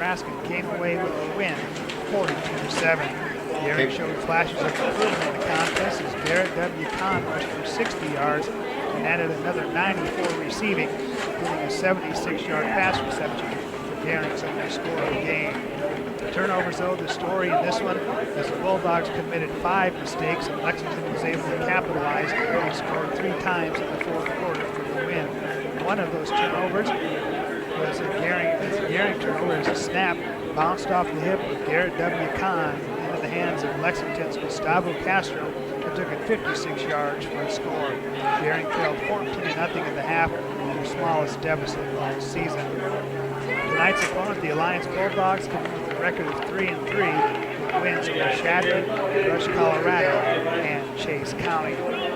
Nebraska and came away with a win, 42-7. Gering showed flashes of improvement in the contest as Garrett W. Kahn rushed for 60 yards and added another 94 receiving, including a 76-yard pass reception for Gering's only score of the game. Turnovers, though, the story in this one, as the Bulldogs committed 5 mistakes and Lexington was able to capitalize and scored 3 times in the fourth quarter for the win. One of those turnovers was a Gering turnover as a snap bounced off the hip of Garrett W. Kahn into the hands of Lexington's Gustavo Castro and took it 56 yards for a score. Gering trailed 14-0 in the half, their smallest deficit all season. Tonight's opponent, the Alliance Bulldogs, come with a record of 3-3 with wins over Shadron, Rush, Colorado, and Chase County.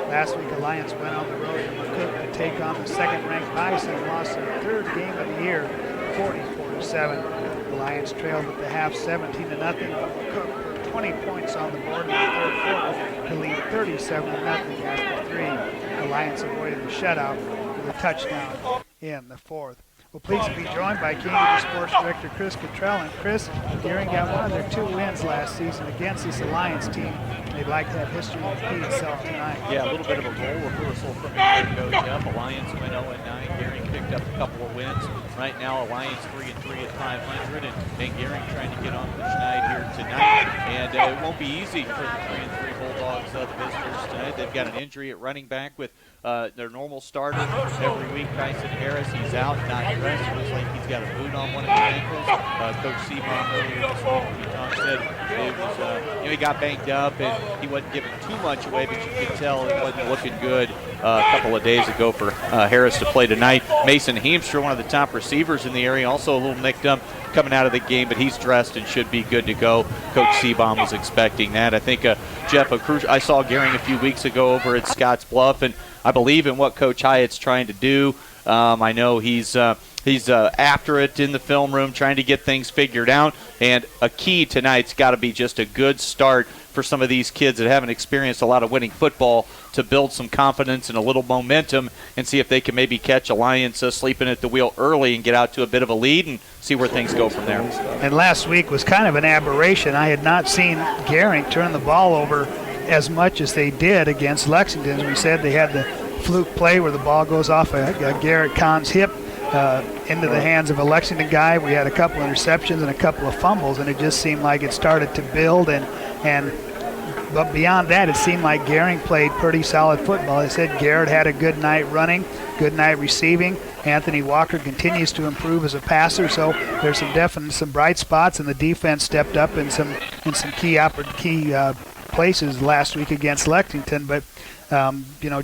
Last week, Alliance went on the road to McCook to take on the second-ranked Bison and lost their 3rd game of the year, 44-7. Alliance trailed at the half 17-0. McCook put 20 points on the board in the 3rd quarter to lead 37-0 after 3. Alliance avoided the shutout with a touchdown in the 4th. We're pleased to be joined by King Sports Director Chris Cottrell. And Chris, Gering got one of their 2 wins last season against this Alliance team. They'd like to have history repeat itself tonight. Yeah, a little bit of a role reversal from a year ago, Jeff. Alliance went 0-9. Gering picked up a couple of wins. Right now, Alliance 3-3 at 500, and Gering trying to get on the schneid here tonight. And it won't be easy for the 3-3 Bulldogs, the visitors tonight. They've got an injury at running back with their normal starter every week, Tyson Harris. He's out, not dressed. Looks like he's got a boot on one of his ankles. Coach Seabaum earlier this week, Tom said it was, he got banged up and he wasn't giving too much away, but you could tell it wasn't looking good a couple of days ago for Harris to play tonight. Mason Heemstra, one of the top receivers in the area, also a little nicked up coming out of the game, but he's dressed and should be good to go. Coach Seabaum was expecting that. I think, Jeff, I saw Gering a few weeks ago over at Scotts Bluff, and I believe in what Coach Hyatt's trying to do. I know he's after it in the film room, trying to get things figured out. And a key tonight's got to be just a good start for some of these kids that haven't experienced a lot of winning football to build some confidence and a little momentum and see if they can maybe catch Alliance sleeping at the wheel early and get out to a bit of a lead and see where things go from there. And last week was kind of an aberration. I had not seen Gering turn the ball over as much as they did against Lexington. As we said, they had the fluke play where the ball goes off Garrett Kahn's hip into the hands of a Lexington guy. We had a couple interceptions and a couple of fumbles, and it just seemed like it started to build. But beyond that, it seemed like Gering played pretty solid football. They said Garrett had a good night running, good night receiving. Anthony Walker continues to improve as a passer, so there's some bright spots, and the defense stepped up in some key places last week against Lexington. But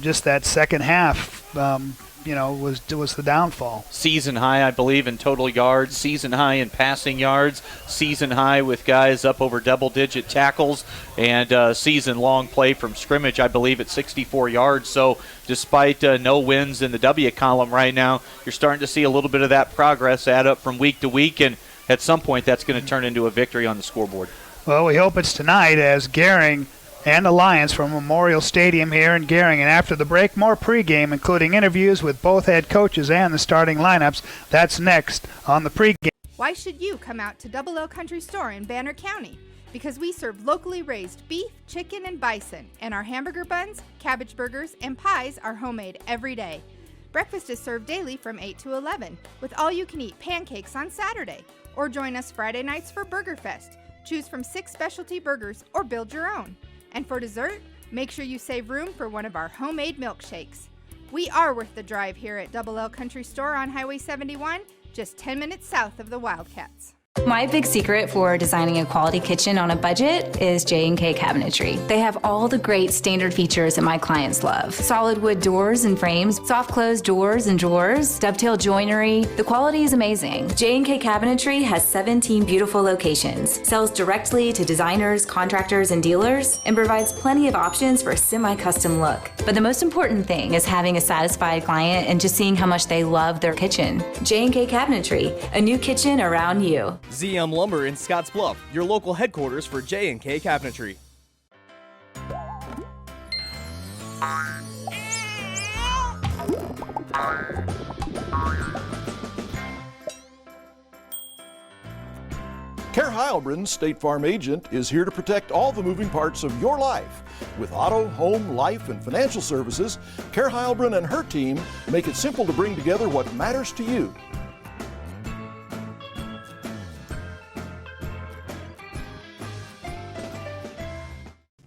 just that second half, was the downfall. Season high, I believe, in total yards, season high in passing yards, season high with guys up over double-digit tackles, and season-long play from scrimmage, I believe, at 64 yards. So despite no wins in the W column right now, you're starting to see a little bit of that progress add up from week to week, and at some point that's going to turn into a victory on the scoreboard. Well, we hope it's tonight as Gering and Alliance from Memorial Stadium here in Gering. And after the break, more pregame, including interviews with both head coaches and the starting lineups. That's next on the pregame. Why should you come out to Double L Country Store in Banner County? Because we serve locally raised beef, chicken, and bison, and our hamburger buns, cabbage burgers, and pies are homemade every day. Breakfast is served daily from 8 to 11, with all-you-can-eat pancakes on Saturday. Or join us Friday nights for Burger Fest. Choose from 6 specialty burgers or build your own. And for dessert, make sure you save room for one of our homemade milkshakes. We are worth the drive here at Double L Country Store on Highway 71, just 10 minutes south of the Wildcats. My big secret for designing a quality kitchen on a budget is J&K Cabinetry. They have all the great standard features that my clients love. Solid wood doors and frames, soft close doors and drawers, dovetail joinery. The quality is amazing. J&K Cabinetry has 17 beautiful locations, sells directly to designers, contractors, and dealers, and provides plenty of options for a semi-custom look. But the most important thing is having a satisfied client and just seeing how much they love their kitchen. J&K Cabinetry, a new kitchen around you. ZM Lumber in Scotts Bluff, your local headquarters for J&K Cabinetry. Care Heilbrunn State Farm agent is here to protect all the moving parts of your life. With auto, home, life, and financial services, Care Heilbrunn and her team make it simple to bring together what matters to you.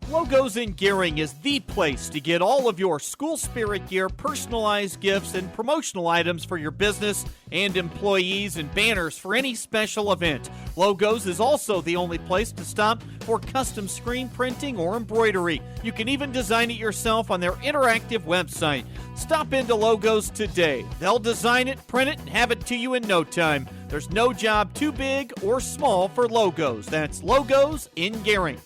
Logos in Gering is the place to get all of your school spirit gear, personalized gifts, and promotional items for your business and employees, and banners for any special event. Logos is also the only place to stop for custom screen printing or embroidery. You can even design it yourself on their interactive website. Stop into Logos today. They'll design it, print it, and have it to you in no time. There's no job too big or small for Logos. That's Logos in Gering.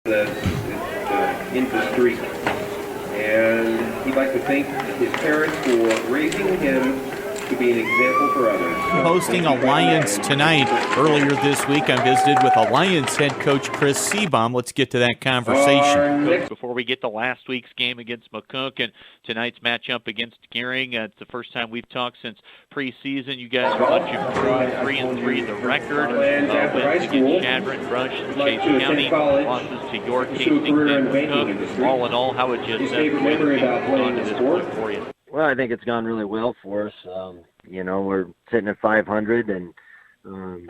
Into the street, and he'd like to thank his parents for raising him to be an example for others. Hosting Alliance tonight. Earlier this week, I visited with Alliance head coach Chris Seabaum. Let's get to that conversation. Before we get to last week's game against McCook and tonight's matchup against Gering, it's the first time we've talked since preseason. You guys are much improved, 3-3 the record. Wins against Chadron, Brush, and Chase County. Losses to York, Hastings, and McCook. All in all, how would you assess the way the season's gone to this point for you? Well, I think it's gone really well for us. We're sitting at 500 and in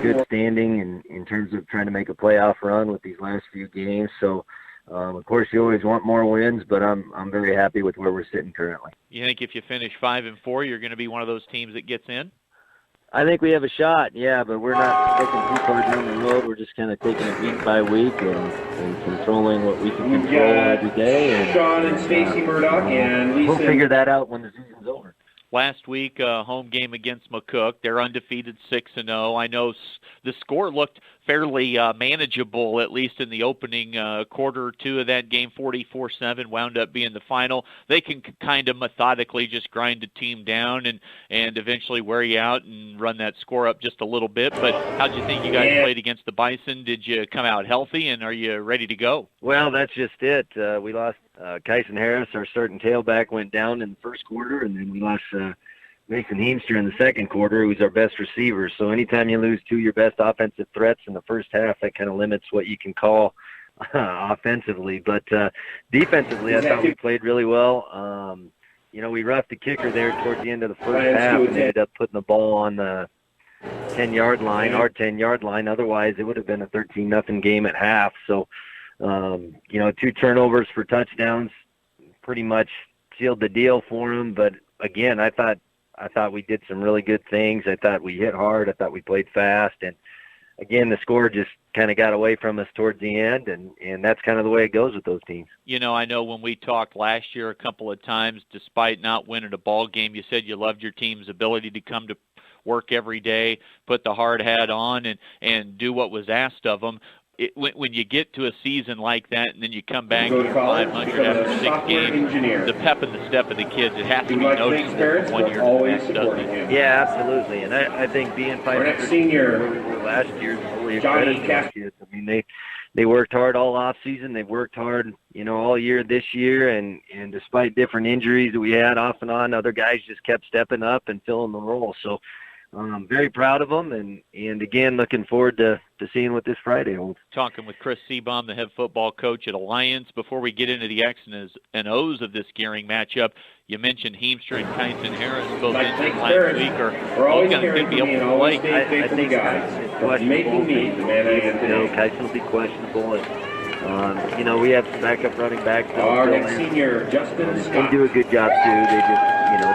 good standing in terms of trying to make a playoff run with these last few games. So, of course, you always want more wins, but I'm very happy with where we're sitting currently. You think if you finish 5-4, you're going to be one of those teams that gets in? I think we have a shot, yeah, but we're not taking too far down the road. We're just kind of taking it week by week and controlling what we can control every day. And Sean and Stacy Murdoch and Lisa. We'll figure that out when the season's over. Last week, home game against McCook. They're undefeated 6-0. I know the score looked fairly manageable, at least in the opening quarter or two of that game. 44-7 wound up being the final. They can kind of methodically just grind a team down and eventually wear you out and run that score up just a little bit. But how'd you think you guys played against the Bison? Did you come out healthy, and are you ready to go? Well, that's just it. We lost Kyson Harris, our starting tailback, went down in the first quarter, and then we lost Mason Heemster in the second quarter, who's our best receiver. So anytime you lose two of your best offensive threats in the first half, that kind of limits what you can call offensively. But defensively, I thought we played really well. We roughed the kicker there towards the end of the first half and ended up putting the ball on the 10-yard line, our 10-yard line. Otherwise, it would have been a 13-0 game at half. So, 2 turnovers for touchdowns pretty much sealed the deal for them. But, again, I thought we did some really good things. I thought we hit hard. I thought we played fast. And, again, the score just kind of got away from us towards the end, and that's kind of the way it goes with those teams. I know when we talked last year a couple of times, despite not winning a ball game, you said you loved your team's ability to come to work every day, put the hard hat on, and do what was asked of them. When you get to a season like that and then you come back and you're 500 after 6 games, the pep and the step of the kids, it has to be noticeable from 1 year to the next, doesn't it? Yeah, absolutely. And I think being 500 where we were last year is really a credit to our kids. I mean, they worked hard all off season. They've worked hard, all year this year. And despite different injuries that we had off and on, other guys just kept stepping up and filling the role. So I'm very proud of them, and again, looking forward to seeing what this Friday holds. Talking with Chris Seabaum, the head football coach at Alliance. Before we get into the X's and O's of this Gering matchup, you mentioned Heemster and Kyson Harris both injured last week. Are those guys going to be able to play? I think it's questionable. Kyson will be questionable. And, we have some backup running backs. Our next senior, Justin Scott. They do a good job, too. They just,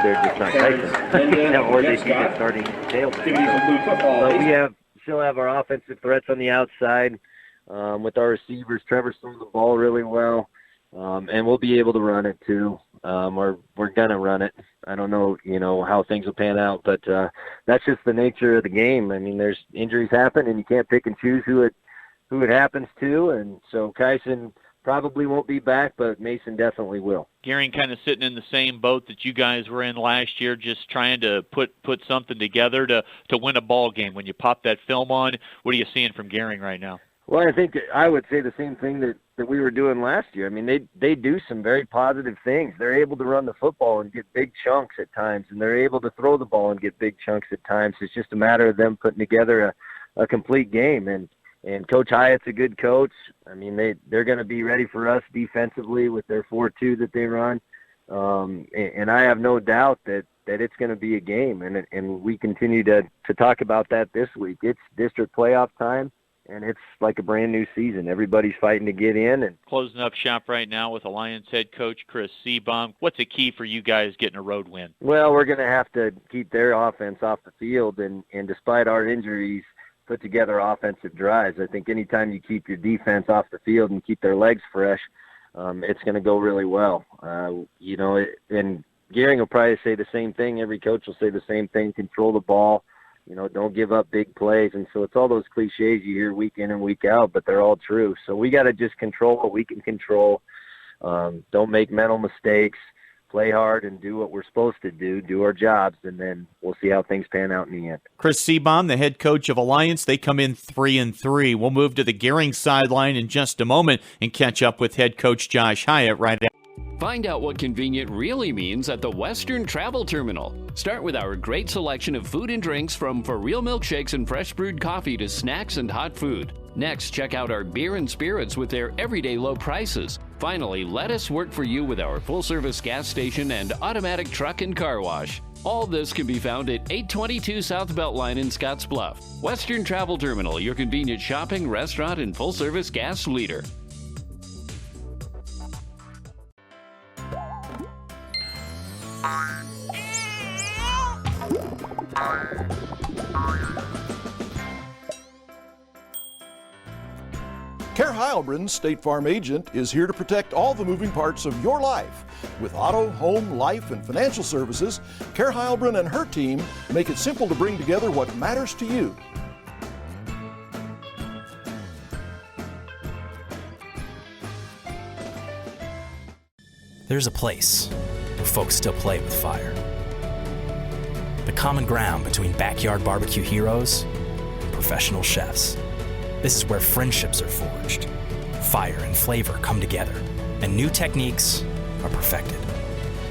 they're just not Kyson. Or they get starting tailback. But still have our offensive threats on the outside with our receivers. Trevor's throwing the ball really well, and we'll be able to run it, too. We're going to run it. I don't know, how things will pan out, but that's just the nature of the game. I mean, there's injuries happen, and you can't pick and choose who it happens to, and so Kyson probably won't be back, but Mason definitely will. Gering kind of sitting in the same boat that you guys were in last year, just trying to put something together to win a ball game. When you pop that film on, what are you seeing from Gering right now? Well, I think I would say the same thing that we were doing last year. I mean, they do some very positive things. They're able to run the football and get big chunks at times, and they're able to throw the ball and get big chunks at times. It's just a matter of them putting together a complete game. And Coach Hyatt's a good coach. I mean, they're going to be ready for us defensively with their 4-2 that they run. And I have no doubt that it's going to be a game. And we continue to talk about that this week. It's district playoff time, and it's like a brand new season. Everybody's fighting to get in. And closing up shop right now with Alliance head coach Chris Seabaum. What's the key for you guys getting a road win? Well, we're going to have to keep their offense off the field. And despite our injuries, put together offensive drives. I think anytime you keep your defense off the field and keep their legs fresh, it's going to go really well. And Gering will probably say the same thing. Every coach will say the same thing: control the ball, don't give up big plays. And so it's all those cliches you hear week in and week out, but they're all true. So we got to just control what we can control. Don't make mental mistakes. Play hard and do what we're supposed to do our jobs, and then we'll see how things pan out in the end. Chris Seabaum, the head coach of Alliance, they come in 3-3. We'll move to the Gering sideline in just a moment and catch up with head coach Josh Hyatt right after. Find out what convenient really means at the Western Travel Terminal. Start with our great selection of food and drinks, from for real milkshakes and fresh brewed coffee to snacks and hot food. Next, check out our beer and spirits with their everyday low prices. Finally, let us work for you with our full-service gas station and automatic truck and car wash. All this can be found at 822 South Beltline in Scottsbluff. Western Travel Terminal, your convenient shopping, restaurant, and full-service gas leader. Care Heilbronn, State Farm agent, is here to protect all the moving parts of your life. With auto, home, life, and financial services, Care Heilbronn and her team make it simple to bring together what matters to you. There's a place where folks still play with fire. The common ground between backyard barbecue heroes and professional chefs. This is where friendships are forged, fire and flavor come together, and new techniques are perfected.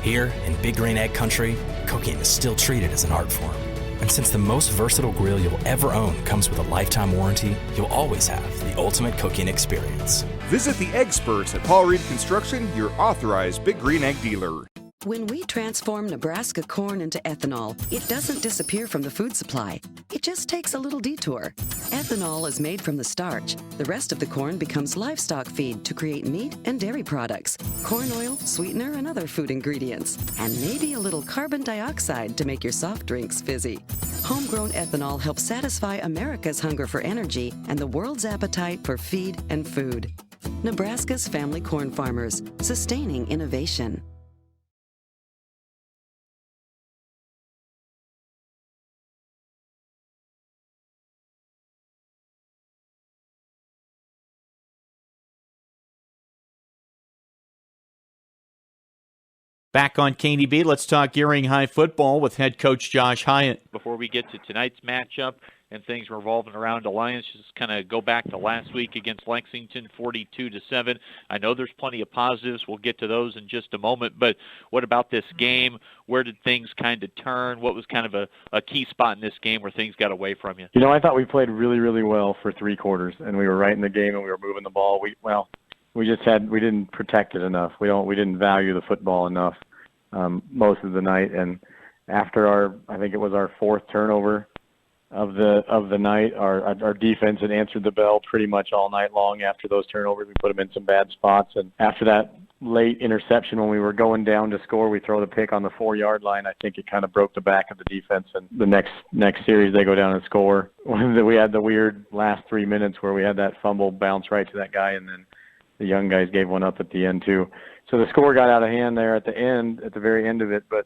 Here in Big Green Egg Country, cooking is still treated as an art form. And since the most versatile grill you'll ever own comes with a lifetime warranty, you'll always have the ultimate cooking experience. Visit the experts at Paul Reed Construction, your authorized Big Green Egg dealer. When we transform Nebraska corn into ethanol, it doesn't disappear from the food supply. It just takes a little detour. Ethanol is made from the starch. The rest of the corn becomes livestock feed to create meat and dairy products, corn oil, sweetener, and other food ingredients, and maybe a little carbon dioxide to make your soft drinks fizzy. Homegrown ethanol helps satisfy America's hunger for energy and the world's appetite for feed and food. Nebraska's family corn farmers, sustaining innovation. Back on KDB, let's talk Gering High football with head coach Josh Hyatt. Before we get to tonight's matchup and things revolving around Alliance, just kind of go back to last week against Lexington, 42-7. I know there's plenty of positives. We'll get to those in just a moment. But what about this game? Where did things kind of turn? What was kind of a key spot in this game where things got away from you? I thought we played really, really well for three quarters, and we were right in the game, and we were moving the ball. We didn't protect it enough. We didn't value the football enough most of the night. And after I think it was our fourth turnover of the night, our defense had answered the bell pretty much all night long. After those turnovers, we put them in some bad spots. And after that late interception, when we were going down to score, we throw the pick on the 4-yard line. I think it kind of broke the back of the defense. And the next series, they go down and score. We had the weird last 3 minutes where we had that fumble bounce right to that guy, and then the young guys gave one up at the end too. So the score got out of hand there at the very end of it. But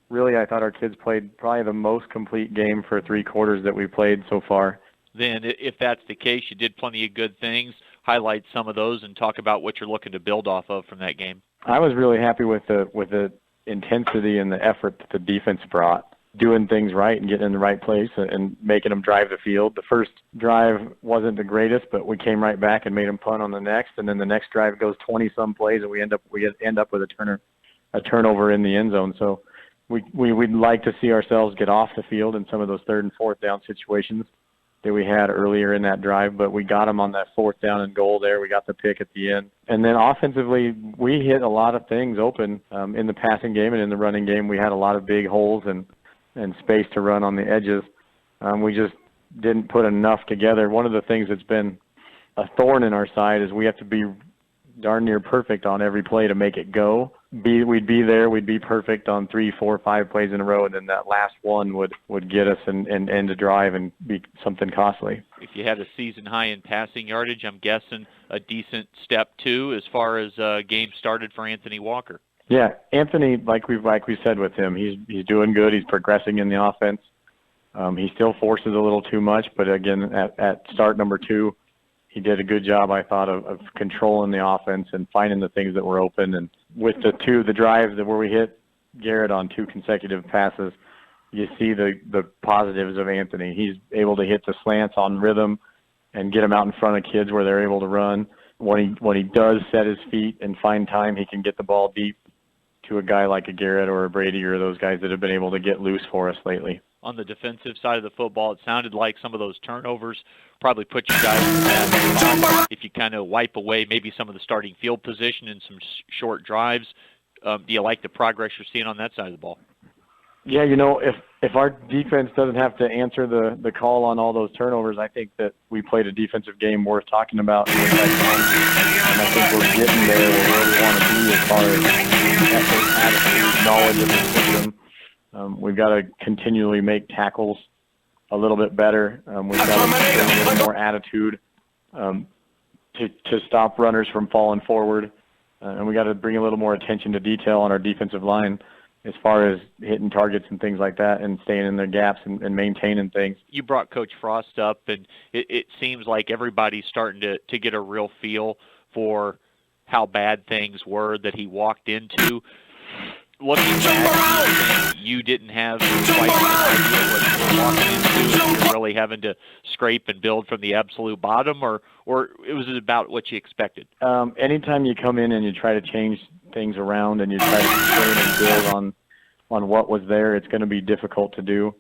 really, I thought our kids played probably the most complete game for 3 quarters that we played so far. Then, if that's the case, you did plenty of good things. Highlight some of those and talk about what you're looking to build off of from that game. I was really happy with the intensity and the effort that the defense brought, doing things right and getting in the right place and making them drive the field. The first drive wasn't the greatest, but we came right back and made them punt on the next, and then the next drive goes 20-some plays, and we end up with a turnover in the end zone. So we'd like to see ourselves get off the field in some of those third and fourth down situations that we had earlier in that drive, but we got them on that 4th down and goal there. We got the pick at the end. And then offensively, we hit a lot of things open in the passing game and in the running game. We had a lot of big holes and space to run on the edges. We just didn't put enough together. One of the things that's been a thorn in our side is we have to be darn near perfect on every play to make it go. We'd be there, we'd be perfect on 3, 4, 5 plays in a row, and then that last one would get us and end a drive and be something costly. If you had a season high in passing yardage, I'm guessing a decent step too as far as game started for Anthony Walker. Yeah, Anthony, like we said with him, he's doing good. He's progressing in the offense. He still forces a little too much, but again, at start number 2, he did a good job, I thought, of controlling the offense and finding the things that were open. And with the drives where we hit Garrett on 2 consecutive passes, you see the positives of Anthony. He's able to hit the slants on rhythm and get them out in front of kids where they're able to run. When he does set his feet and find time, he can get the ball deep to a guy like a Garrett or a Brady or those guys that have been able to get loose for us lately. On the defensive side of the football, it sounded like some of those turnovers probably put you guys in a bad spot. If you kind of wipe away maybe some of the starting field position and some short drives, do you like the progress you're seeing on that side of the ball? Yeah, if our defense doesn't have to answer the call on all those turnovers, I think that we played a defensive game worth talking about. And I think we're getting there where we want to be as far as effort, attitude, knowledge of the system. We've got to continually make tackles a little bit better. We've got to bring a little more attitude to stop runners from falling forward. And we got to bring a little more attention to detail on our defensive line as far as hitting targets and things like that and staying in their gaps and maintaining things. You brought Coach Frost up, and it seems like everybody's starting to get a real feel for how bad things were that he walked into. Looking back, you didn't have quite an idea what you were walking into, and you're really having to scrape and build from the absolute bottom, or it was about what you expected? Anytime you come in and you try to change things around and you try to train and build on what was there, it's going to be difficult to do,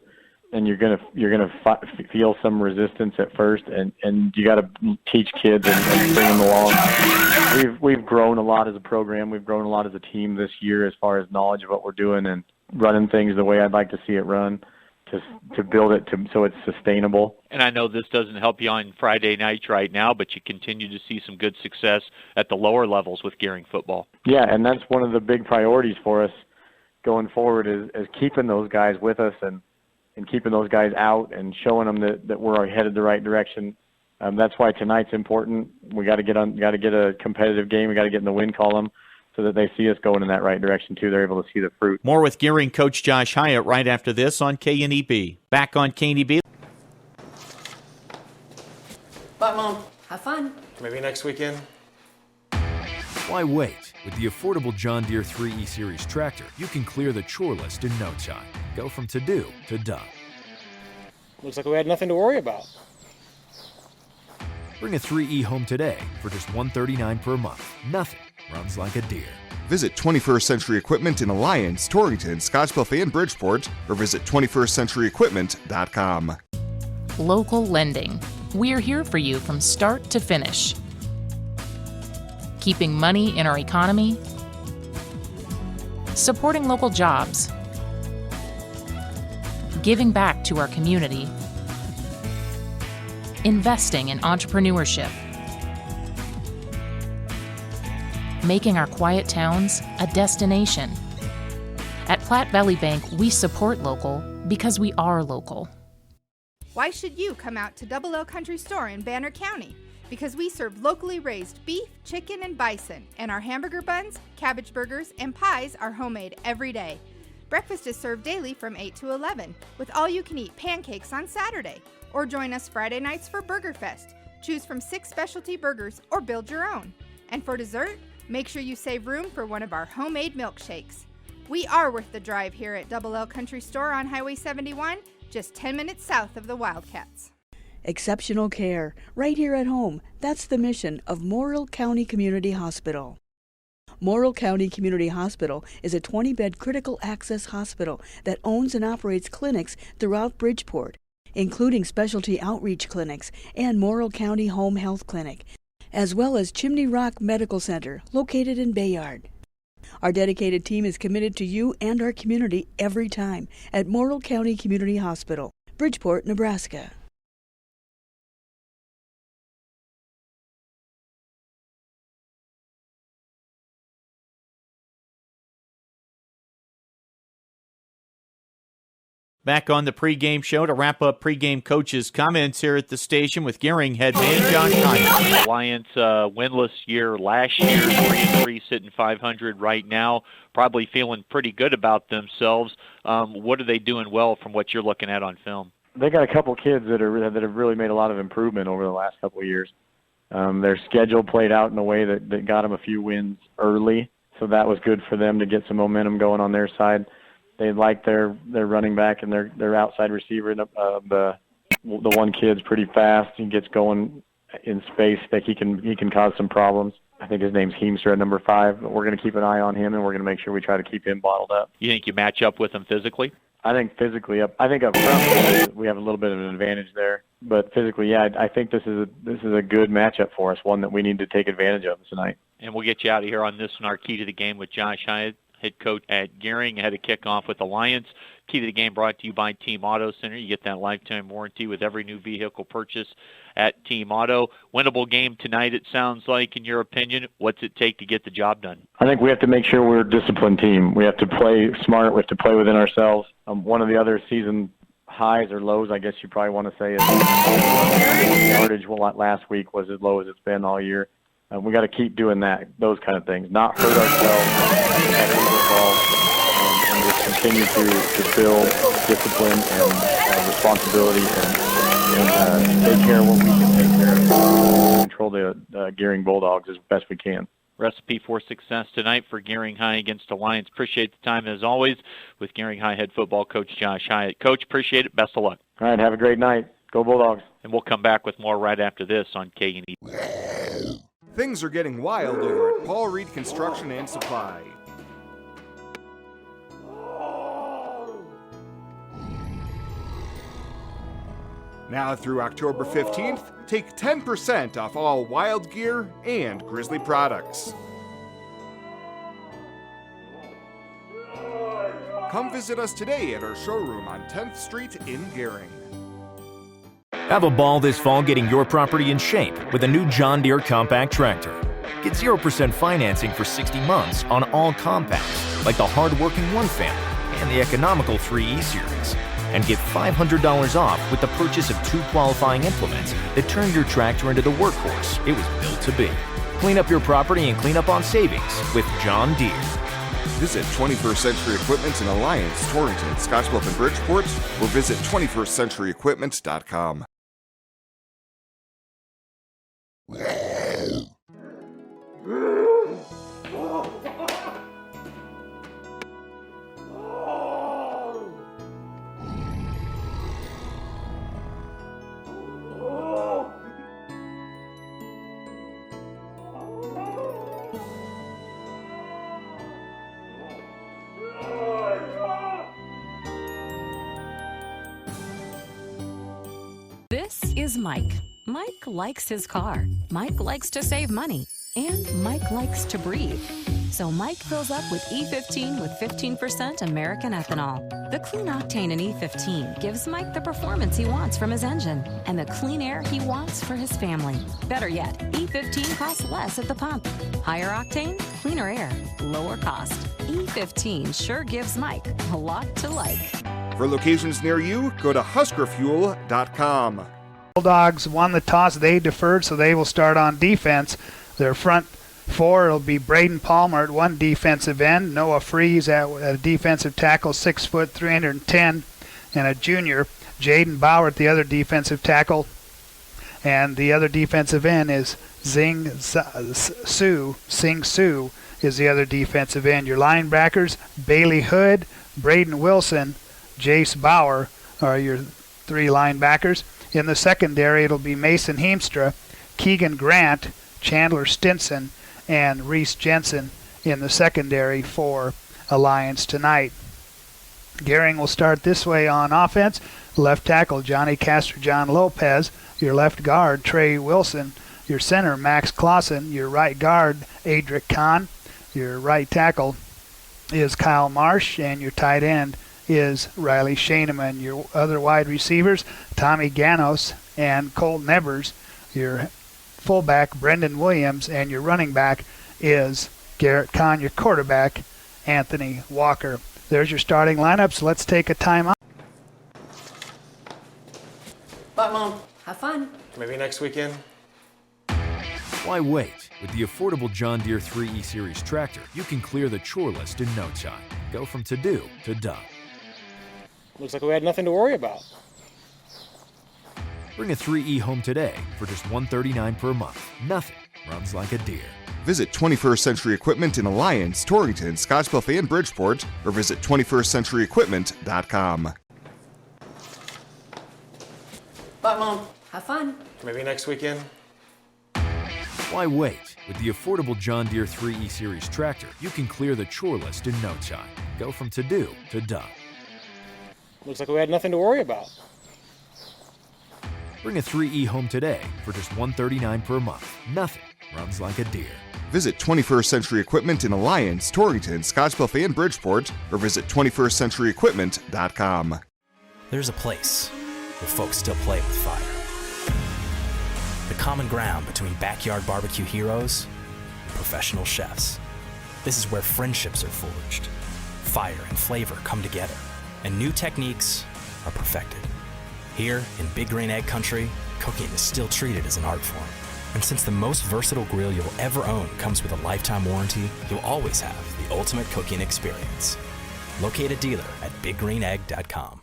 and you're going to feel some resistance at first, and you got to teach kids and bring them along. We've grown a lot as a program. We've grown a lot as a team this year as far as knowledge of what we're doing and running things the way I'd like to see it run, to build it so it's sustainable. And I know this doesn't help you on Friday nights right now, but you continue to see some good success at the lower levels with Gering football. Yeah, and that's one of the big priorities for us going forward is keeping those guys with us and keeping those guys out and showing them that we're headed the right direction. That's why tonight's important. We got to get a competitive game. We got to get in the win column so that they see us going in that right direction too. They're able to see the fruit. More with Gering coach Josh Hyatt right after this on KNEB. Back on KNEB. Bye, Mom. Have fun. Maybe next weekend. Why wait? With the affordable John Deere 3E Series tractor, you can clear the chore list in no time. Go from to-do to done. Looks like we had nothing to worry about. Bring a 3E home today for just $139 per month. Nothing runs like a Deere. Visit 21st Century Equipment in Alliance, Torrington, Scottsbluff, and Bridgeport, or visit 21stcenturyequipment.com. Local lending. We're here for you from start to finish. Keeping money in our economy, supporting local jobs, giving back to our community, investing in entrepreneurship, making our quiet towns a destination. At Platte Valley Bank, we support local because we are local. Why should you come out to Double L Country Store in Banner County? Because we serve locally raised beef, chicken, and bison, and our hamburger buns, cabbage burgers, and pies are homemade every day. Breakfast is served daily from 8 to 11, with all-you-can-eat pancakes on Saturday. Or join us Friday nights for Burger Fest. Choose from 6 specialty burgers or build your own. And for dessert, make sure you save room for one of our homemade milkshakes. We are worth the drive here at Double L Country Store on Highway 71, just 10 minutes south of the Wildcats. Exceptional care, right here at home. That's the mission of Morrill County Community Hospital. Morrill County Community Hospital is a 20-bed critical access hospital that owns and operates clinics throughout Bridgeport. including specialty outreach clinics and Morrill County Home Health Clinic, as well as Chimney Rock Medical Center, located in Bayard. Our dedicated team is committed to you and our community every time at Morrill County Community Hospital, Bridgeport, Nebraska. Back on the pregame show to wrap up pregame coaches' comments here at the station with Gering head man Josh Hyatt. Alliance winless year last year, 3-3, sitting 500 right now. Probably feeling pretty good about themselves. What are they doing well from what you're looking at on film? They got a couple kids that have really made a lot of improvement over the last couple of years. Their schedule played out in a way that got them a few wins early, so that was good for them to get some momentum going on their side. They like their running back and their outside receiver. The one kid's pretty fast. He gets going in space. That he can cause some problems. I think his name's Heemster at number 5. But we're going to keep an eye on him, and we're going to make sure we try to keep him bottled up. You think you match up with him physically? I think physically, up front we have a little bit of an advantage there. But physically, yeah, I think this is a good matchup for us, one that we need to take advantage of tonight. And we'll get you out of here on this one, our key to the game with Josh Hyatt, head coach at Gering, ahead of kickoff with Alliance. Key to the game brought to you by Team Auto Center. You get that lifetime warranty with every new vehicle purchase at Team Auto. Winnable game tonight, it sounds like, in your opinion. What's it take to get the job done? I think we have to make sure we're a disciplined team. We have to play smart. We have to play within ourselves. One of the other season highs or lows, I guess you probably want to say, is yardage last week was as low as it's been all year. We got to keep doing those kind of things, not hurt ourselves, and just continue to build discipline and responsibility and take care of what we can take care of. Control the Gering Bulldogs as best we can. Recipe for success tonight for Gering High against Alliance. Appreciate the time, as always, with Gering High head football coach Josh Hyatt. Coach, appreciate it. Best of luck. All right, have a great night. Go Bulldogs. And we'll come back with more right after this on K&E. Things are getting wild over at Paul Reed Construction and Supply. Now through October 15th, take 10% off all Wild Gear and Grizzly products. Come visit us today at our showroom on 10th Street in Gering. Have a ball this fall getting your property in shape with a new John Deere compact tractor. Get 0% financing for 60 months on all compacts, like the hard-working 1 family and the economical 3E series. And get $500 off with the purchase of 2 qualifying implements that turn your tractor into the workhorse it was built to be. Clean up your property and clean up on savings with John Deere. Visit 21st Century Equipment in Alliance, Torrington, Scottsbluff, and Bridgeport, or visit 21stcenturyequipment.com. This is Mike. Mike likes his car. Mike likes to save money. And Mike likes to breathe. So Mike fills up with E15 with 15% American ethanol. The clean octane in E15 gives Mike the performance he wants from his engine and the clean air he wants for his family. Better yet, E15 costs less at the pump. Higher octane, cleaner air, lower cost. E15 sure gives Mike a lot to like. For locations near you, go to huskerfuel.com. Bulldogs won the toss. They deferred, so they will start on defense. Their front four will be Braden Palmer at one defensive end, Noah Freeze at a defensive tackle, 6 foot, 310, and a junior, Jaden Bauer at the other defensive tackle. And the other defensive end is Sing Su is the other defensive end. Your linebackers, Bailey Hood, Braden Wilson, Jace Bauer are your 3 linebackers. In the secondary, it'll be Mason Heemstra, Keegan Grant, Chandler Stinson, and Reese Jensen in the secondary for Alliance tonight. Gering will start this way on offense. left tackle Johnny Castrojohn Lopez, your left guard Trey Wilson, your center Max Clausen, your right guard Adric Kahn, your right tackle is Kyle Marsh, and your tight end is Riley Shaneman. Your other wide receivers, Tommy Ganos and Colton Evers. Your fullback, Brendan Williams, and your running back is Garrett Kahn. Your quarterback, Anthony Walker. There's your starting lineups. Let's take a timeout. Bye, Mom. Have fun. Maybe next weekend. Why wait? With the affordable John Deere 3E Series tractor, you can clear the chore list in no time. Go from to-do to done. Looks like we had nothing to worry about. Bring a 3E home today for just $139 per month. Nothing runs like a deer. Visit 21st Century Equipment in Alliance, Torrington, Scottsbluff, and Bridgeport, or visit 21stcenturyequipment.com. Bye, Mom. Have fun. Maybe next weekend. Why wait? With the affordable John Deere 3E Series tractor, you can clear the chore list in no time. Go from to-do to done. Looks like we had nothing to worry about. Bring a 3E home today for just $139 per month. Nothing runs like a deer. Visit 21st Century Equipment in Alliance, Torrington, Scottsbluff, and Bridgeport, or visit 21stcenturyequipment.com. There's a place where folks still play with fire. The common ground between backyard barbecue heroes and professional chefs. This is where friendships are forged, fire and flavor come together, and new techniques are perfected. Here in Big Green Egg Country, cooking is still treated as an art form. And since the most versatile grill you'll ever own comes with a lifetime warranty, you'll always have the ultimate cooking experience. Locate a dealer at biggreenegg.com.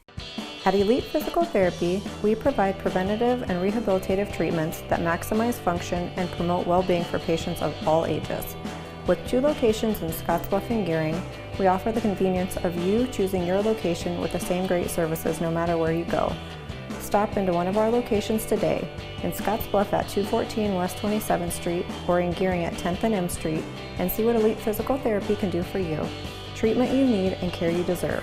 At Elite Physical Therapy, we provide preventative and rehabilitative treatments that maximize function and promote well-being for patients of all ages. With 2 locations in Scottsbluff and Gering, we offer the convenience of you choosing your location with the same great services no matter where you go. Stop into one of our locations today, in Scottsbluff at 214 West 27th Street or in Gering at 10th and M Street, and see what Elite Physical Therapy can do for you. Treatment you need and care you deserve.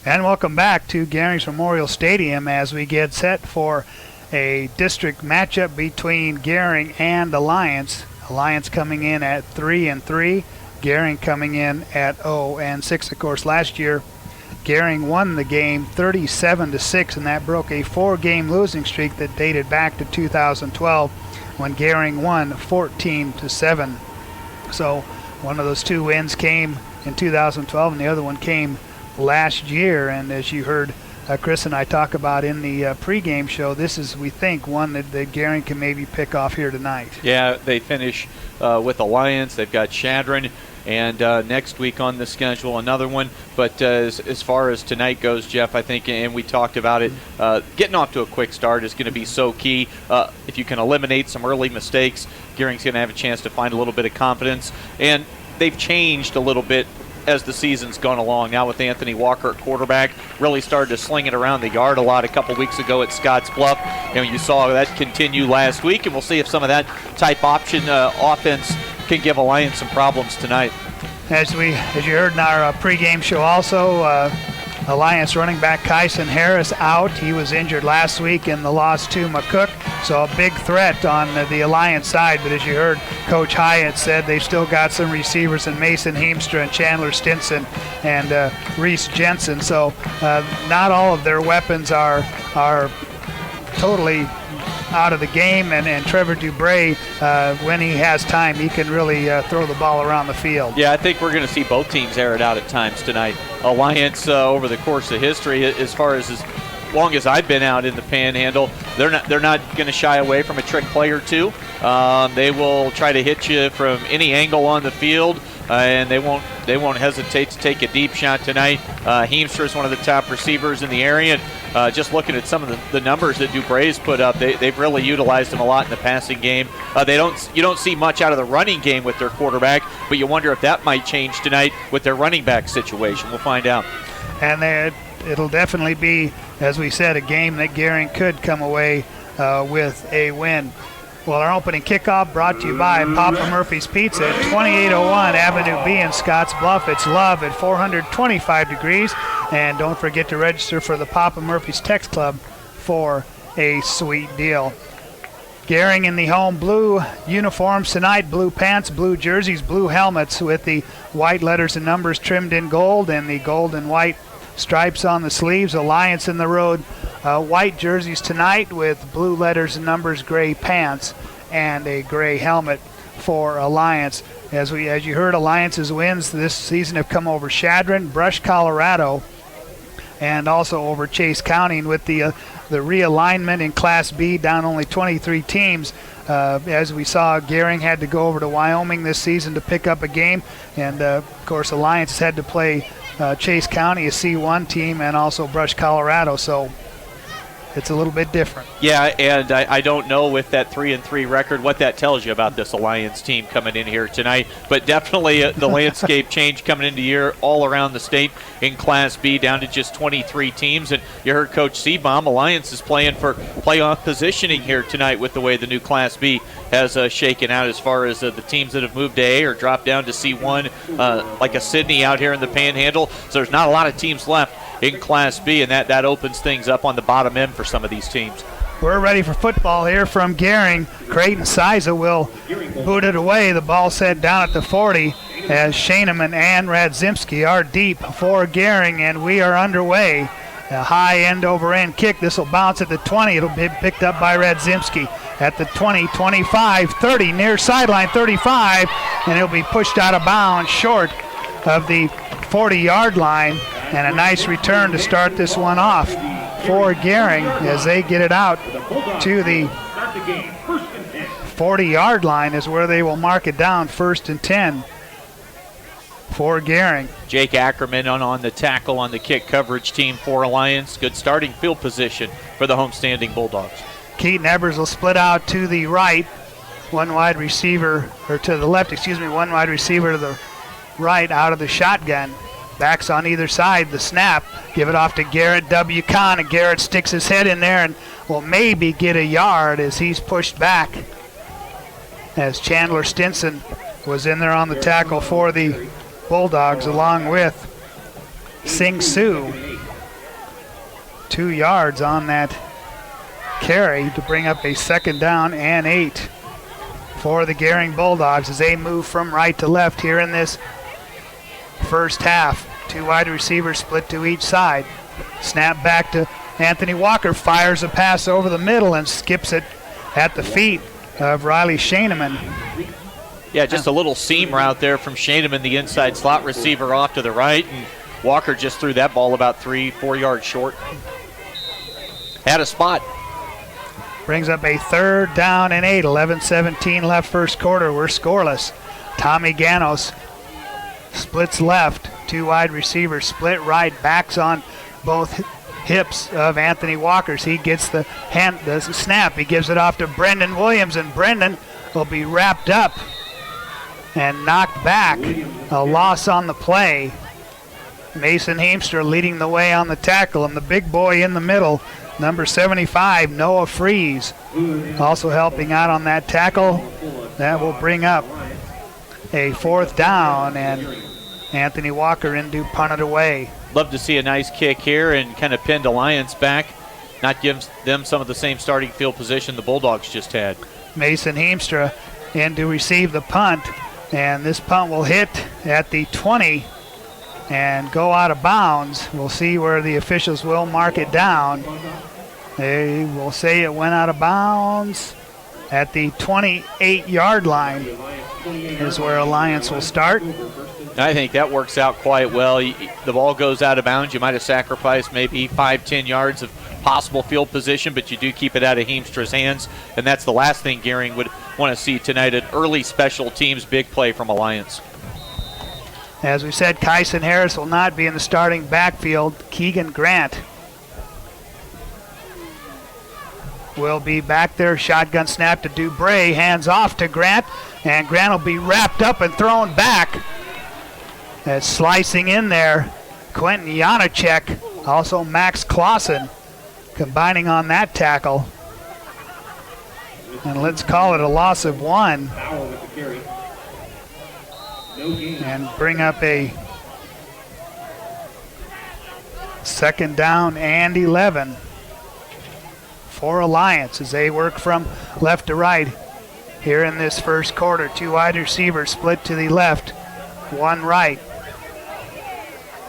And welcome back to Gering's Memorial Stadium as we get set for a district matchup between Gering and Alliance. Alliance coming in at 3-3, Gering coming in at 0-6. Of course, last year Gering won the game 37-6, and that broke a 4-game losing streak that dated back to 2012 when Gering won 14-7. So one of those 2 wins came in 2012 and the other one came last year, and as you heard Chris and I talk about in the pregame show, this is, we think, one that Gering can maybe pick off here tonight. Yeah, they finish with Alliance. They've got Chadron, and next week on the schedule another one. But as far as tonight goes, Jeff, I think, and we talked about it, getting off to a quick start is going to be so key. If you can eliminate some early mistakes, Gering's going to have a chance to find a little bit of confidence. And they've changed a little bit as the season's gone along. Now with Anthony Walker at quarterback, really started to sling it around the yard a lot a couple weeks ago at Scottsbluff. You saw that continue last week, and we'll see if some of that type option offense can give Alliance some problems tonight. As you heard in our pregame show also, Alliance running back Kyson Harris out. He was injured last week in the loss to McCook, so a big threat on the Alliance side. But as you heard, Coach Hyatt said they've still got some receivers in Mason Heemstra and Chandler Stinson and Reese Jensen. So not all of their weapons are totally out of the game, and Trevor Dubray, when he has time, he can really throw the ball around the field. Yeah, I think we're going to see both teams air it out at times tonight. Alliance, over the course of history, as long as I've been out in the Panhandle, they're not going to shy away from a trick play or two. They will try to hit you from any angle on the field, and they won't hesitate to take a deep shot tonight. Heemstra is one of the top receivers in the area, and just looking at some of the numbers that Dubray's put up, they've really utilized him a lot in the passing game. You don't see much out of the running game with their quarterback, but you wonder if that might change tonight with their running back situation. We'll find out. And it'll definitely be, as we said, a game that Gering could come away with a win. Well, our opening kickoff brought to you by Papa Murphy's Pizza at 2801 Avenue B in Scotts Bluff. It's love at 425 degrees. And don't forget to register for the Papa Murphy's Text Club for a sweet deal. Gering in the home blue uniforms tonight, blue pants, blue jerseys, blue helmets with the white letters and numbers trimmed in gold and the gold and white stripes on the sleeves. Alliance in the road white jerseys tonight with blue letters and numbers, gray pants, and a gray helmet for Alliance. As you heard, Alliance's wins this season have come over Chadron, Brush, Colorado, and also over Chase County. And with the realignment in Class B, down only 23 teams, as we saw, Gering had to go over to Wyoming this season to pick up a game, and of course Alliance had to play Chase County, a C1 team, and also Brush, Colorado. So it's a little bit different. Yeah, and I don't know with that 3-3 record what that tells you about this Alliance team coming in here tonight, but definitely the landscape change coming into the year all around the state in Class B, down to just 23 teams. And you heard Coach Seabaum, Alliance is playing for playoff positioning here tonight with the way the new Class B has shaken out as far as the teams that have moved to A or dropped down to C1, like a Sydney out here in the Panhandle. So there's not a lot of teams left in Class B, and that opens things up on the bottom end for some of these teams. We're ready for football here from Gering. Creighton Siza will boot it away. The ball set down at the 40 as Shaneman and Radzimski are deep for Gering, and we are underway. A high end-over-end kick. This will bounce at the 20. It'll be picked up by Radzimski at the 20, 25, 30, near sideline 35, and it'll be pushed out of bounds short of the 40-yard line. And a nice return to start this one off for Gering as they get it out to the 40-yard line is where they will mark it down, 1st and 10 for Gering. Jake Ackerman on the tackle on the kick coverage team for Alliance. Good starting field position for the homestanding Bulldogs. Keaton Ebers will split out to the right, one wide receiver to the right out of the shotgun. Backs on either side, the snap, give it off to Garrett W. Kahn, and Garrett sticks his head in there and will maybe get a yard as he's pushed back as Chandler Stinson was in there on the tackle for the Bulldogs along with Sing Sue. 2 yards on that carry to bring up a 2nd down and 8 for the Gering Bulldogs as they move from right to left here in this first half. 2 wide receivers split to each side. Snap back to Anthony Walker, fires a pass over the middle and skips it at the feet of Riley Shaneman. Yeah, just a little seam route there from Shaneman, the inside slot receiver off to the right, and Walker just threw that ball about 3-4 yards short. Had a spot. Brings up a 3rd down and 8, 11-17 left first quarter. We're scoreless. Tommy Ganos splits left, 2 wide receivers split right, backs on both hips of Anthony Walker's. He gets the snap. He gives it off to Brendan Williams, and Brendan will be wrapped up and knocked back. A loss on the play. Mason Heemstra leading the way on the tackle, and the big boy in the middle, number 75, Noah Fries, also helping out on that tackle. That will bring up a 4th down, and Anthony Walker in to punt it away. Love to see a nice kick here and kind of pinned Alliance back, not give them some of the same starting field position the Bulldogs just had. Mason Heemstra in to receive the punt, and this punt will hit at the 20 and go out of bounds. We'll see where the officials will mark it down. They will say it went out of bounds at the 28-yard line is where Alliance will start. I think that works out quite well. The ball goes out of bounds. You might have sacrificed maybe 5-10 yards of possible field position, but you do keep it out of Heemstra's hands, and that's the last thing Gering would want to see tonight, an early special teams big play from Alliance. As we said, Kyson Harris will not be in the starting backfield. Keegan Grant will be back there. Shotgun snap to Dubray, hands off to Grant, and Grant will be wrapped up and thrown back. As slicing in there, Quentin Janacek, also Max Clausen, combining on that tackle. And let's call it a loss of 1. Bauer with the carry. No gain. And bring up a 2nd down and 11 for Alliance as they work from left to right here in this first quarter. 2 wide receivers split to the left, 1 right.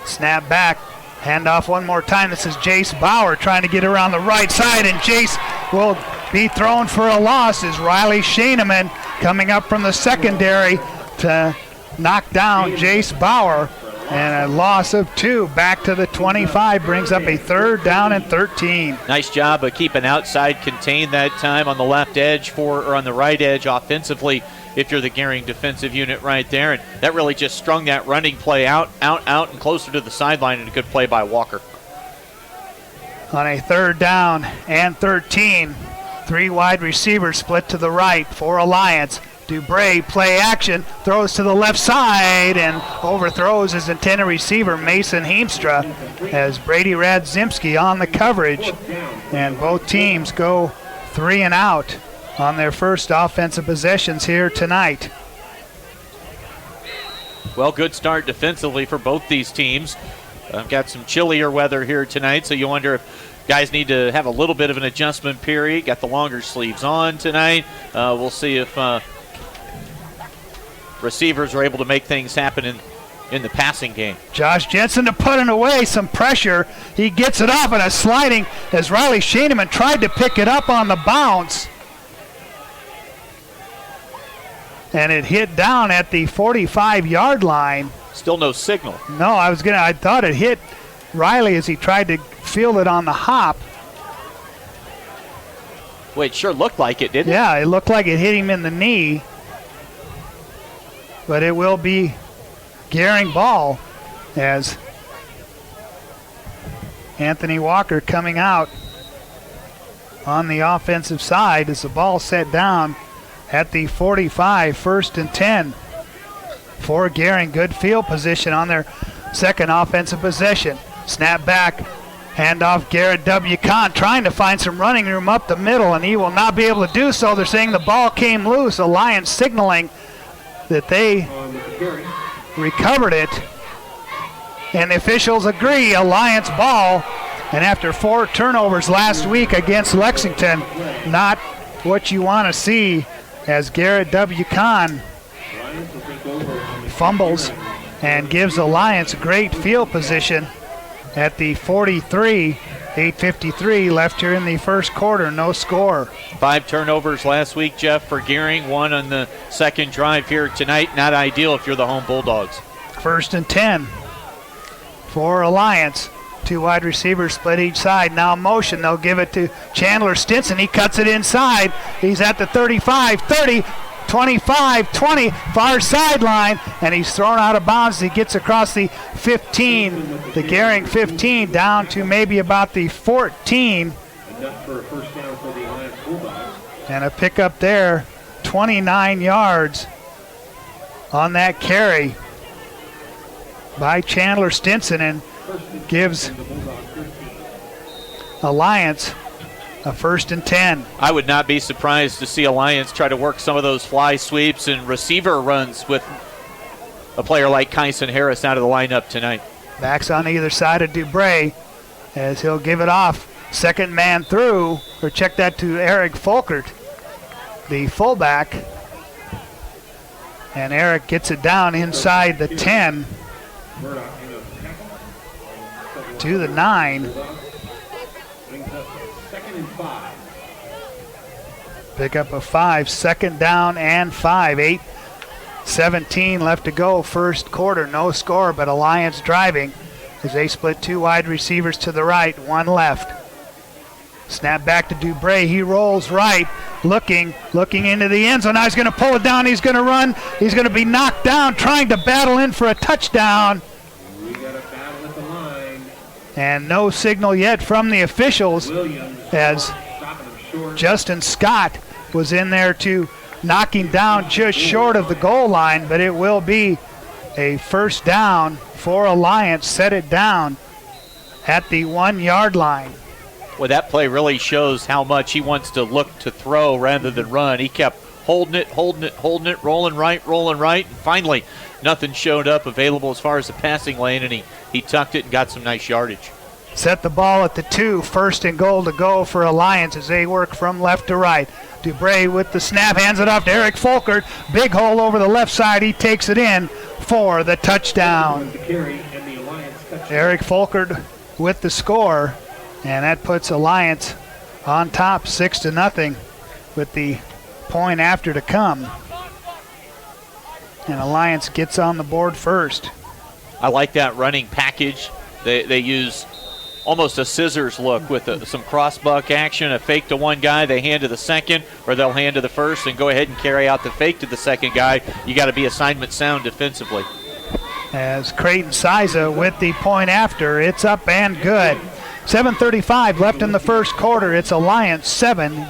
Snap back, handoff one more time. This is Jace Bauer trying to get around the right side, and Jace will be thrown for a loss as Riley Shaneman coming up from the secondary to knock down Jace Bauer. And a loss of 2 back to the 25 brings up a 3rd down and 13. Nice job of keeping outside contained that time on the left edge or on the right edge offensively if you're the Gering defensive unit right there. And that really just strung that running play out, and closer to the sideline, and a good play by Walker. On a 3rd down and 13, 3 wide receivers split to the right for Alliance. Dubray play action, throws to the left side and overthrows his intended receiver Mason Heemstra as Brady Radzimski on the coverage, and both teams go 3 and out on their first offensive possessions here tonight. Well, good start defensively for both these teams. Got some chillier weather here tonight, so you wonder if guys need to have a little bit of an adjustment period. Got the longer sleeves on tonight. We'll see if receivers are able to make things happen in the passing game. Josh Jensen to put it away, some pressure. He gets it off and a sliding as Riley Shaneman tried to pick it up on the bounce. And it hit down at the 45-yard line. Still no signal. No, I thought it hit Riley as he tried to field it on the hop. Well, it sure looked like it, didn't it? Yeah, it looked like it hit him in the knee. But it will be Gering ball as Anthony Walker coming out on the offensive side as the ball set down at the 45, 1st and 10 for Gering. Good field position on their second offensive possession. Snap back, handoff Garrett W. Kahn trying to find some running room up the middle, and he will not be able to do so. They're saying the ball came loose. Alliance signaling that they recovered it, and the officials agree. Alliance ball, and after 4 turnovers last week against Lexington, not what you want to see as Garrett W. Kahn fumbles and gives Alliance great field position at the 43. 8:53 left here in the first quarter, no score. 5 turnovers last week, Jeff, for Gering. 1 on the second drive here tonight. Not ideal if you're the home Bulldogs. 1st and 10 for Alliance. 2 wide receivers split each side. Now motion, they'll give it to Chandler Stinson. He cuts it inside. He's at the 35, 30, 25, 20, far sideline, and he's thrown out of bounds. He gets across the 15, the Gering 15, down to maybe about the 14. Enough for a first down for the Alliance Bulldogs. And a pickup there, 29 yards on that carry by Chandler Stinson, and gives Alliance a 1st and 10. I would not be surprised to see Alliance try to work some of those fly sweeps and receiver runs with a player like Kyson Harris out of the lineup tonight. Backs on either side of Dubray as he'll give it off. Second man through, or check that to Eric Folkert, the fullback. And Eric gets it down inside the 10 to the 9. Pick up a 5, 2nd down and 5. 8:17 left to go, first quarter, no score, but Alliance driving as they split 2 wide receivers to the right, 1 left. Snap back to Dubray, he rolls right, looking into the end zone. Now he's going to pull it down, he's going to run, he's going to be knocked down, trying to battle in for a touchdown. We got a battle at the line. And no signal yet from the officials as Justin Scott was in there to knock him down just short of the goal line, but it will be a first down for Alliance. Set it down at the 1 yard line. Well, that play really shows how much he wants to look to throw rather than run. He kept holding it, rolling right, and finally nothing showed up available as far as the passing lane, and he tucked it and got some nice yardage. Set the ball at the 2, 1st and goal to go for Alliance as they work from left to right. Dubray with the snap, hands it off to Eric Folkert. Big hole over the left side, he takes it in for the touchdown. Eric Folkert with the score, and that puts Alliance on top 6-0 with the point after to come. And Alliance gets on the board first. I like that running package. They use almost a scissors look with some cross-buck action, a fake to one guy, they hand to the second, or they'll hand to the first and go ahead and carry out the fake to the second guy. You got to be assignment sound defensively. As Creighton Siza with the point after, it's up and good. 7:35 left in the first quarter. It's Alliance 7.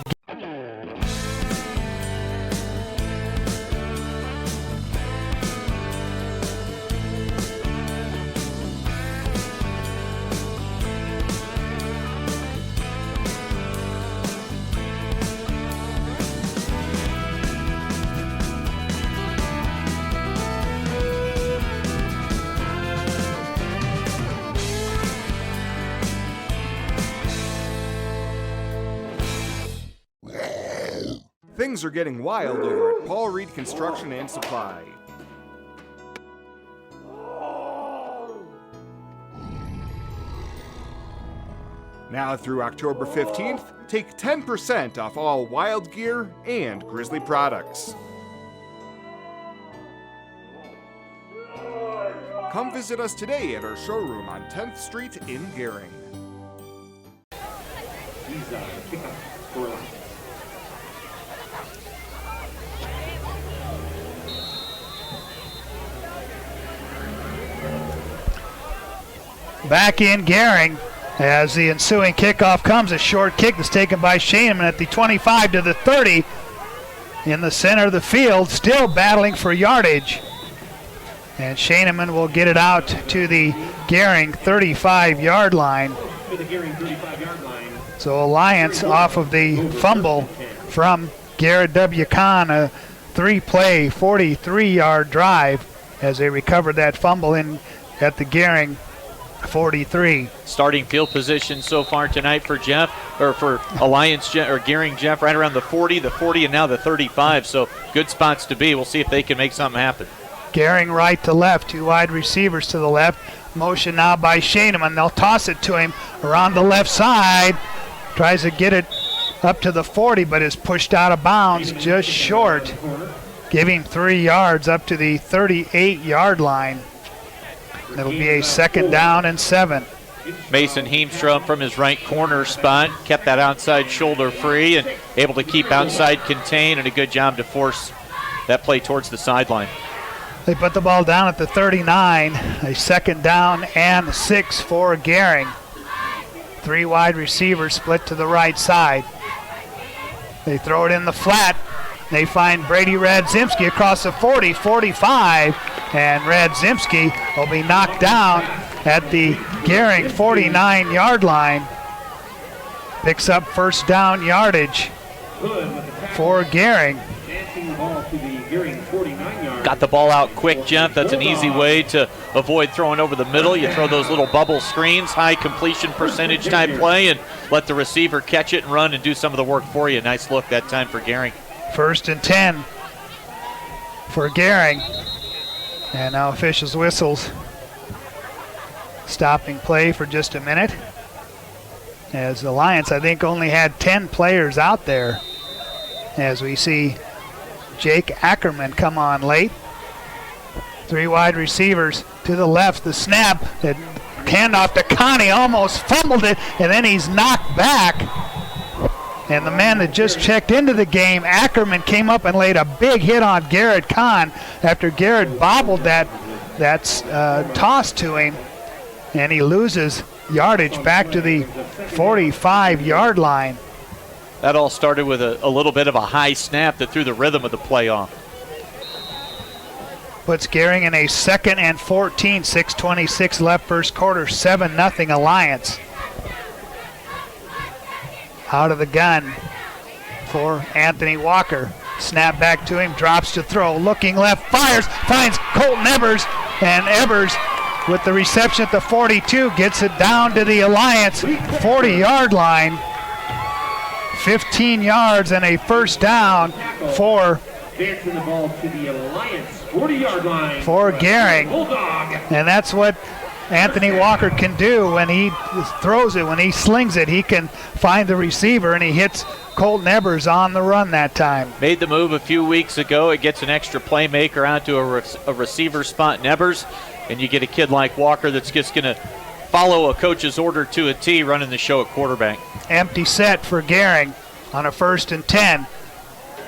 Things are getting wild over at Paul Reed Construction and Supply. Now through October 15th, take 10% off all Wild Gear and Grizzly products. Come visit us today at our showroom on 10th Street in Gering. Back in Gering as the ensuing kickoff comes. A short kick that's taken by Shaneman at the 25 to the 30 in the center of the field, still battling for yardage. And Shaneman will get it out to the Gering 35-yard line. So Alliance off of the fumble from Garrett W. Kahn, a 3-play, 43-yard drive as they recovered that fumble in at the Gering 43. Starting field position so far tonight for Jeff, or for Alliance or Gering Jeff, right around the 40, and now the 35. So good spots to be. We'll see if they can make something happen. Gering right to left, 2 wide receivers to the left. Motion now by Shaneman. They'll toss it to him around the left side. Tries to get it up to the 40, but is pushed out of bounds just short. Giving 3 yards up to the 38-yard line. It'll be a 2nd down and 7. Mason Heemstrom from his right corner spot kept that outside shoulder free and able to keep outside contained, and a good job to force that play towards the sideline. They put the ball down at the 39, a 2nd down and 6 for Gering. 3 wide receivers split to the right side. They throw it in the flat. They find Brady Radzimski across the 40, 45, and Radzimski will be knocked down at the Gering 49-yard line. Picks up 1st down yardage for Gering. Got the ball out quick, Jeff. That's an easy way to avoid throwing over the middle. You throw those little bubble screens, high completion percentage type play, and let the receiver catch it and run and do some of the work for you. Nice look that time for Gering. 1st and 10 for Gering. And now officials whistles. Stopping play for just a minute. As the Alliance, I think, only had 10 players out there. As we see Jake Ackerman come on late. 3 wide receivers to the left. The snap, that handoff to Connie, almost fumbled it, and then he's knocked back. And the man that just checked into the game, Ackerman, came up and laid a big hit on Garrett Kahn after Garrett bobbled that toss to him, and he loses yardage back to the 45-yard line. That all started with a little bit of a high snap that threw the rhythm of the play off. Puts Gering in a 2nd and 14, 6:26 left first quarter, 7-0 Alliance. Out of the gun for Anthony Walker. Snap back to him, drops to throw, looking left, fires, finds Colton Evers, and Evers with the reception at the 42 gets it down to the Alliance 40-yard line. 15 yards and a first down for Advancing the ball to the Alliance 40-yard line for Gering. And that's what Anthony Walker can do when he throws it, when he slings it. He can find the receiver, and he hits Colton Evers on the run that time. Made the move a few weeks ago. It gets an extra playmaker out to a receiver spot in Evers, and you get a kid like Walker that's just going to follow a coach's order to a T, running the show at quarterback. Empty set for Gering on a 1st and 10.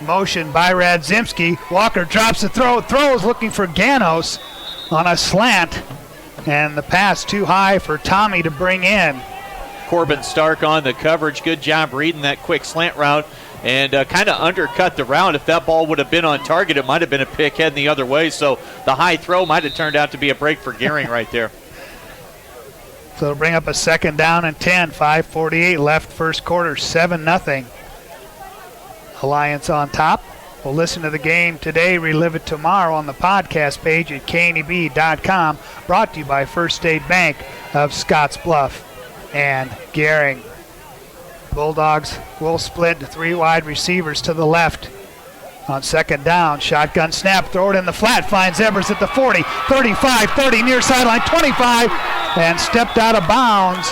Motion by Radzimski. Walker drops the throw, throws looking for Ganos on a slant, and the pass too high for Tommy to bring in. Corbin Stark on the coverage. Good job reading that quick slant route and kind of undercut the route. If that ball would have been on target, it might have been a pick heading the other way. So the high throw might have turned out to be a break for Gering right there. So it'll bring up a 2nd down and 10. 5:48 left, first quarter, 7-0. Alliance on top. We'll listen to the game today, relive it tomorrow on the podcast page at kneb.com. Brought to you by First State Bank of Scottsbluff and Gering. Bulldogs will split to 3 wide receivers to the left. On 2nd down, shotgun snap, throw it in the flat, finds Evers at the 40, 35, 30, near sideline, 25, and stepped out of bounds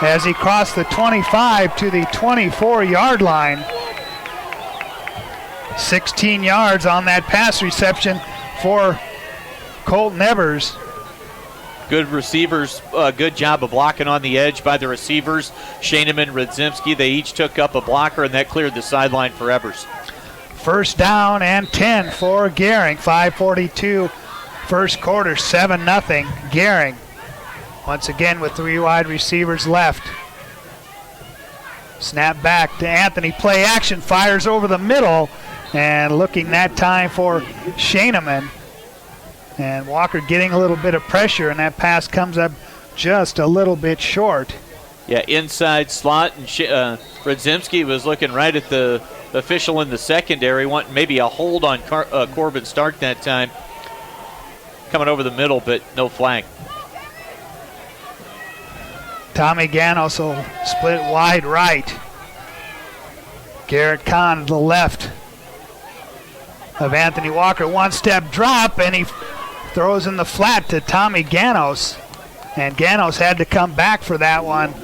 as he crossed the 25 to the 24-yard line. 16 yards on that pass reception for Colton Evers. Good receivers, good job of blocking on the edge by the receivers. Shaneman, Radzimski, they each took up a blocker, and that cleared the sideline for Evers. 1st down and 10 for Gering. 5:42 first quarter, 7-0 Gering. Once again with 3 wide receivers left. Snap back to Anthony, play action, fires over the middle, and looking that time for Shaneman. And Walker getting a little bit of pressure, and that pass comes up just a little bit short. Yeah, inside slot, and Radzimski was looking right at the official in the secondary, wanting maybe a hold on Corbin Stark that time. Coming over the middle, but no flag. Tommy Ganos will split wide right. Garrett Kahn to the left of Anthony Walker. 1-step drop, and he throws in the flat to Tommy Ganos. And Ganos had to come back for that one.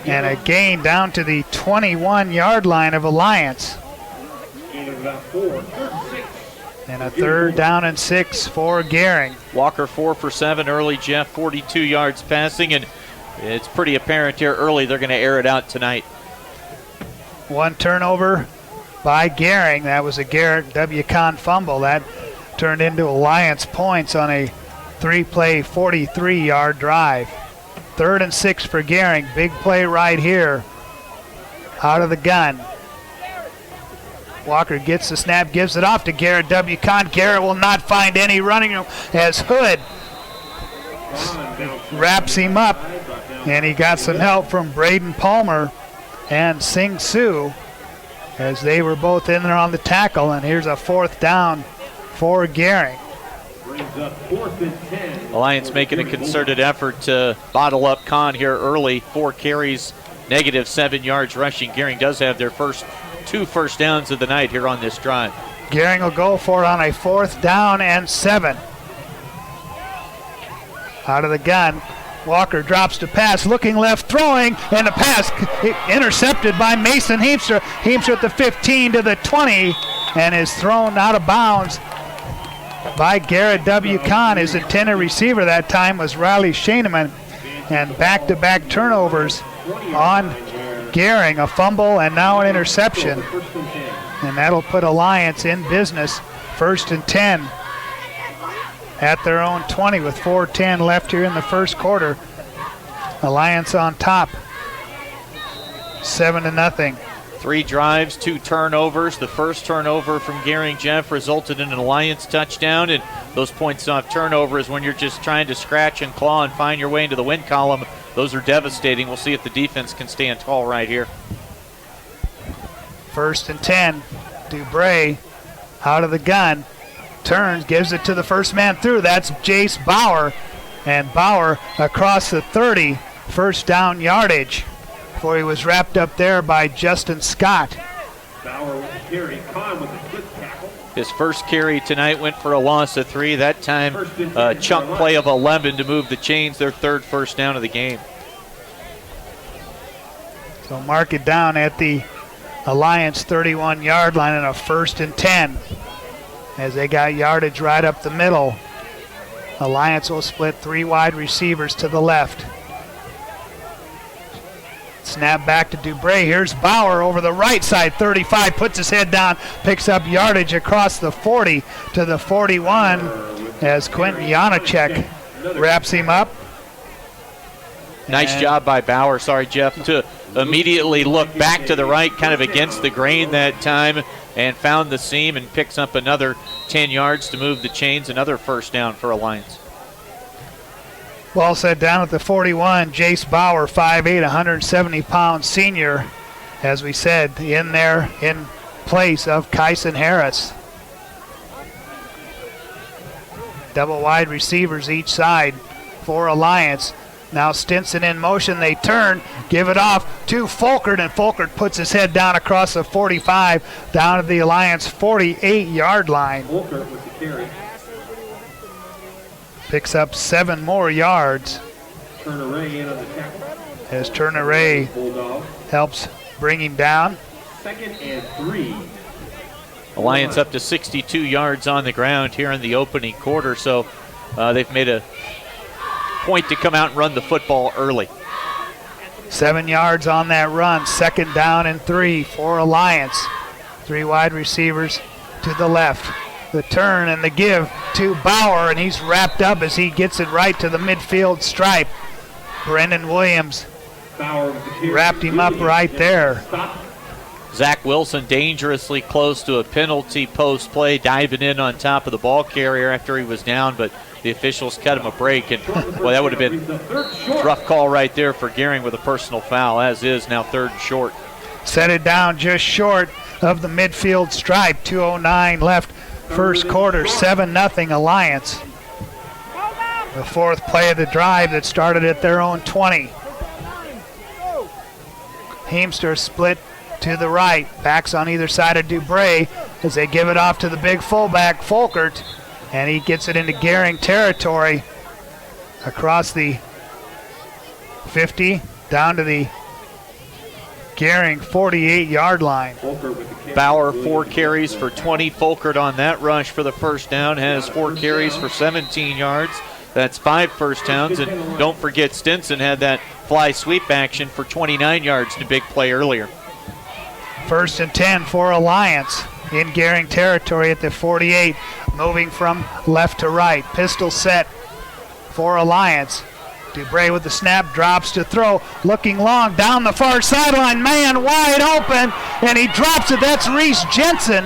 And a gain down to the 21-yard line of Alliance. And a 3rd down and 6 for Gering. Walker 4 for 7 early, Jeff, 42 yards passing, and it's pretty apparent here early they're going to air it out tonight. 1 turnover by Gering. That was a Garrett W. Kahn fumble. That turned into Alliance points on a 3-play, 43-yard drive. 3rd and 6 for Gering. Big play right here. Out of the gun. Walker gets the snap, gives it off to Garrett W. Kahn. Garrett will not find any running room as Hood wraps him up, and he got some help from Braden Palmer and Sing Soo as they were both in there on the tackle. And here's a 4th down for Gering. Alliance making a concerted effort to bottle up Kahn here early. 4 carries, -7 yards rushing. Gering does have their first 2 first downs of the night here on this drive. Gering will go for it on a 4th down and 7. Out of the gun, Walker drops to pass, looking left, throwing, and the pass intercepted by Mason Heemster. Heemster at the 15 to the 20, and is thrown out of bounds by Garrett W. Kahn. His intended receiver that time was Riley Shaneman. And back-to-back turnovers on Gering, a fumble and now an interception. And that'll put Alliance in business. 1st and 10 at their own 20 with 4:10 left here in the first quarter. Alliance on top, 7-0. 3 drives, 2 turnovers. The first turnover from Gering, Jeff, resulted in an Alliance touchdown, and those points off turnovers when you're just trying to scratch and claw and find your way into the win column, those are devastating. We'll see if the defense can stand tall right here. First and 10. Dubray out of the gun. Turns, gives it to the first man through. That's Jace Bauer. And Bauer across the 30. First down yardage before he was wrapped up there by Justin Scott. Bauer with the carry. Kahn with the quick tackle. His first carry tonight went for a loss of 3. That time, a chunk play of 11 to move the Chains, their third first down of the game. So mark it down at the Alliance 31-yard line and a first and 10 as they got yardage right up the middle. Alliance will split 3 wide receivers to the left. Snap back to Dubray. Here's Bauer over the right side. 35, puts his head down, picks up yardage across the 40 to the 41 as Quentin Janacek wraps him up. Nice job by Bauer, sorry Jeff, to immediately look back to the right, kind of against the grain that time, and found the seam and picks up another 10 yards to move the Chains, another first down for Alliance. Ball set down at the 41. Jace Bauer, 5'8", 170-pound senior, as we said, in there in place of Kyson Harris. Double wide receivers each side for Alliance. Now Stinson in motion. They turn, give it off to Folkert, and Folkert puts his head down across the 45, down to the Alliance 48-yard line. Folkert with the carry. Picks up 7 more yards. Turner Ray in on the tackle. As Turner Ray helps bring him down. 2nd and 3. Alliance up to 62 yards on the ground here in the opening quarter, so they've made a point to come out and run the football early. 7 yards on that run. 2nd down and 3 for Alliance. 3 wide receivers to the left. The turn and the give to Bauer, and he's wrapped up as he gets it right to the midfield stripe. Brendan Williams wrapped him up right there. Zach Wilson dangerously close to a penalty post play, diving in on top of the ball carrier after he was down, but the officials cut him a break, and well, that would have been a rough call right there for Gering with a personal foul, as is now 3rd and short. Set it down just short of the midfield stripe. 2:09 left. First quarter, 7-0 Alliance. The 4th play of the drive that started at their own 20. Heemster split to the right. Backs on either side of Dubray as they give it off to the big fullback, Folkert, and he gets it into Gering territory across the 50 down to the Gering 48-yard line. Bauer 4 carries for 20. Folkert on that rush for the first down has 4 carries for 17 yards. That's 5 first downs. And don't forget Stinson had that fly sweep action for 29 yards to big play earlier. 1st and 10 for Alliance in Gering territory at the 48. Moving from left to right. Pistol set for Alliance. Dubray with the snap, drops to throw, looking long down the far sideline, man wide open, and he drops it. That's Reese Jensen,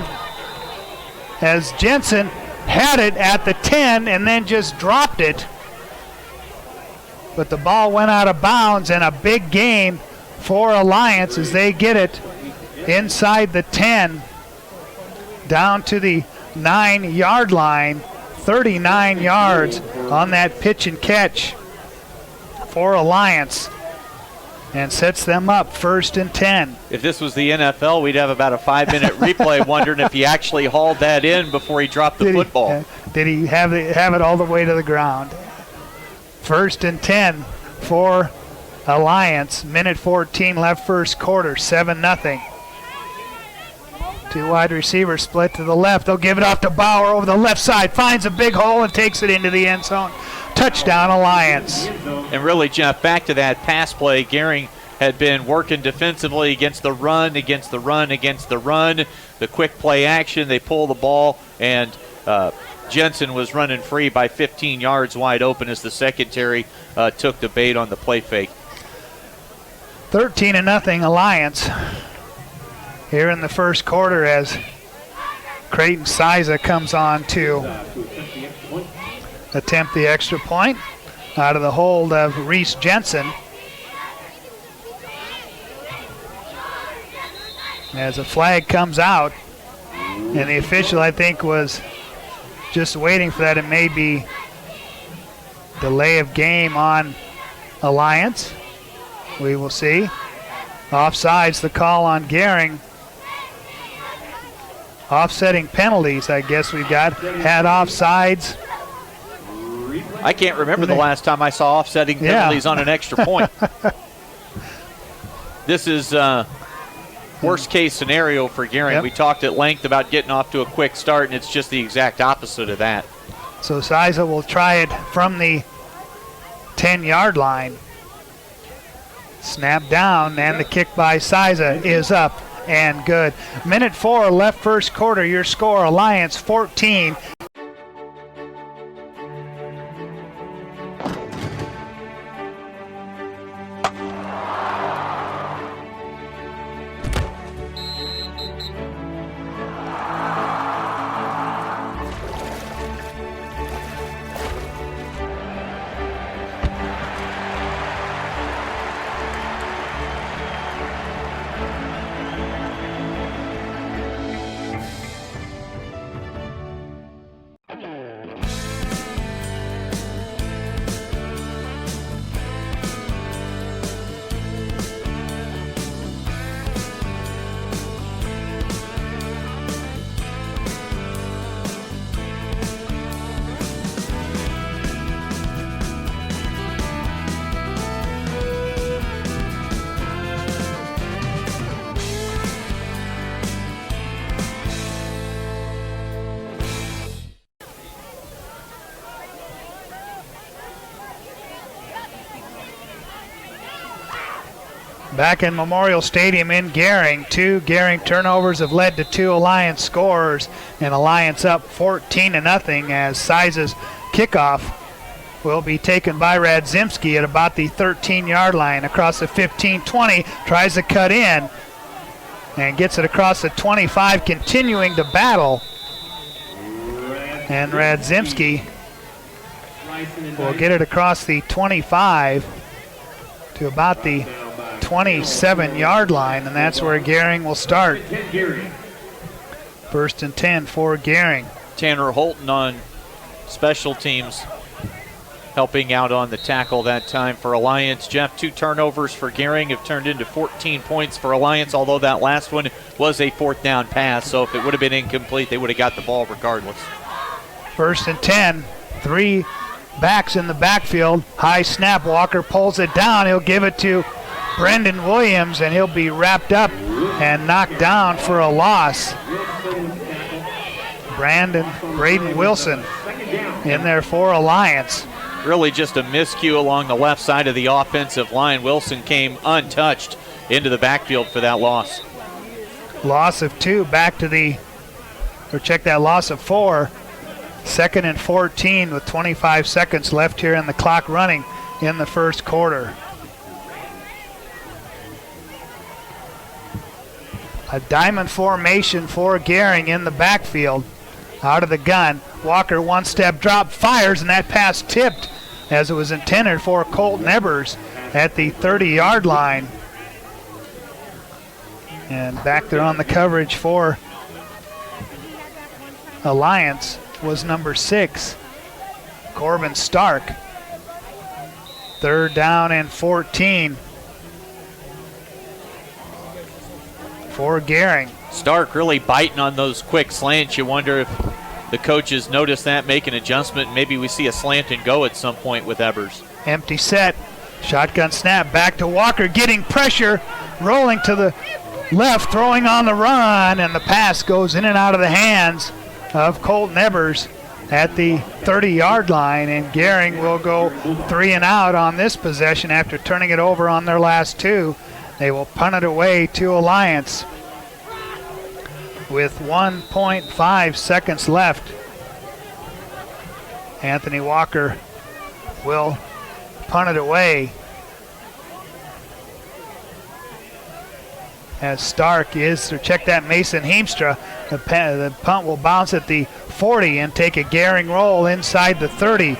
as Jensen had it at the 10 and then just dropped it. But the ball went out of bounds, and a big gain for Alliance as they get it inside the 10 down to the 9-yard line. 39 yards on that pitch and catch for Alliance, and sets them up 1st and 10. If this was the NFL, we'd have about a 5-minute replay wondering if he actually hauled that in before he dropped the football. Did he have it all the way to the ground? 1st and 10 for Alliance. Minute 14 left first quarter, 7-0. 2 wide receivers split to the left. They'll give it off to Bauer over the left side. Finds a big hole and takes it into the end zone. Touchdown Alliance. And really, Jeff, back to that pass play, Gering had been working defensively against the run, against the run, against the run. The quick play action, they pull the ball, and Jensen was running free by 15 yards wide open as the secondary took the bait on the play fake. 13-0 Alliance here in the first quarter as Creighton Siza comes on to attempt the extra point out of the hold of Reese Jensen. as a flag comes out. And the official, I think, was just waiting for that. It may be delay of game on Alliance. We will see. Offsides, the call on Gering. Offsetting penalties, I guess we've got. Had offsides. I can't remember the last time I saw offsetting penalties on an extra point. This is worst case scenario for Gering. Yep. We talked at length about getting off to a quick start, and it's just the exact opposite of that. So Siza will try it from the 10-yard line. Snap down, and the kick by Siza is up and good. Minute 4 left first quarter. Your score, Alliance 14. Back in Memorial Stadium in Gering, 2 Gering turnovers have led to 2 Alliance scores, and Alliance up 14-0 as Siza's kickoff will be taken by Radzimski at about the 13-yard line across the 15-20, tries to cut in and gets it across the 25, continuing to battle. And Radzimski will get it across the 25 to about the 27-yard line, and that's where Gering will start. First and 10 for Gering. Tanner Holton on special teams, helping out on the tackle that time for Alliance. Jeff, 2 turnovers for Gering have turned into 14 points for Alliance, although that last one was a 4th down pass, so if it would have been incomplete, they would have got the ball regardless. First and 10, 3 backs in the backfield. High snap, Walker pulls it down. He'll give it to Brendan Williams, and he'll be wrapped up and knocked down for a loss. Braden Wilson in there for Alliance. Really just a miscue along the left side of the offensive line. Wilson came untouched into the backfield for that loss. Loss of 2, check that, loss of 4. 2nd and 14 with 25 seconds left here in the clock running in the first quarter. A diamond formation for Gering in the backfield. Out of the gun, Walker 1-step drop, fires, and that pass tipped as it was intended for Colton Ebers at the 30-yard line. And back there on the coverage for Alliance was number 6, Corbin Stark. 3rd down and 14 for Gering. Stark really biting on those quick slants. You wonder if the coaches notice that, make an adjustment. Maybe we see a slant and go at some point with Ebers. Empty set, shotgun snap, back to Walker, getting pressure, rolling to the left, throwing on the run, and the pass goes in and out of the hands of Colton Ebers at the 30-yard line, and Gering will go 3 and out on this possession after turning it over on their last 2. They will punt it away to Alliance with 1.5 seconds left. Anthony Walker will punt it away as Stark is to check that Mason Heemstra. The punt will bounce at the 40 and take a Gering roll inside the 30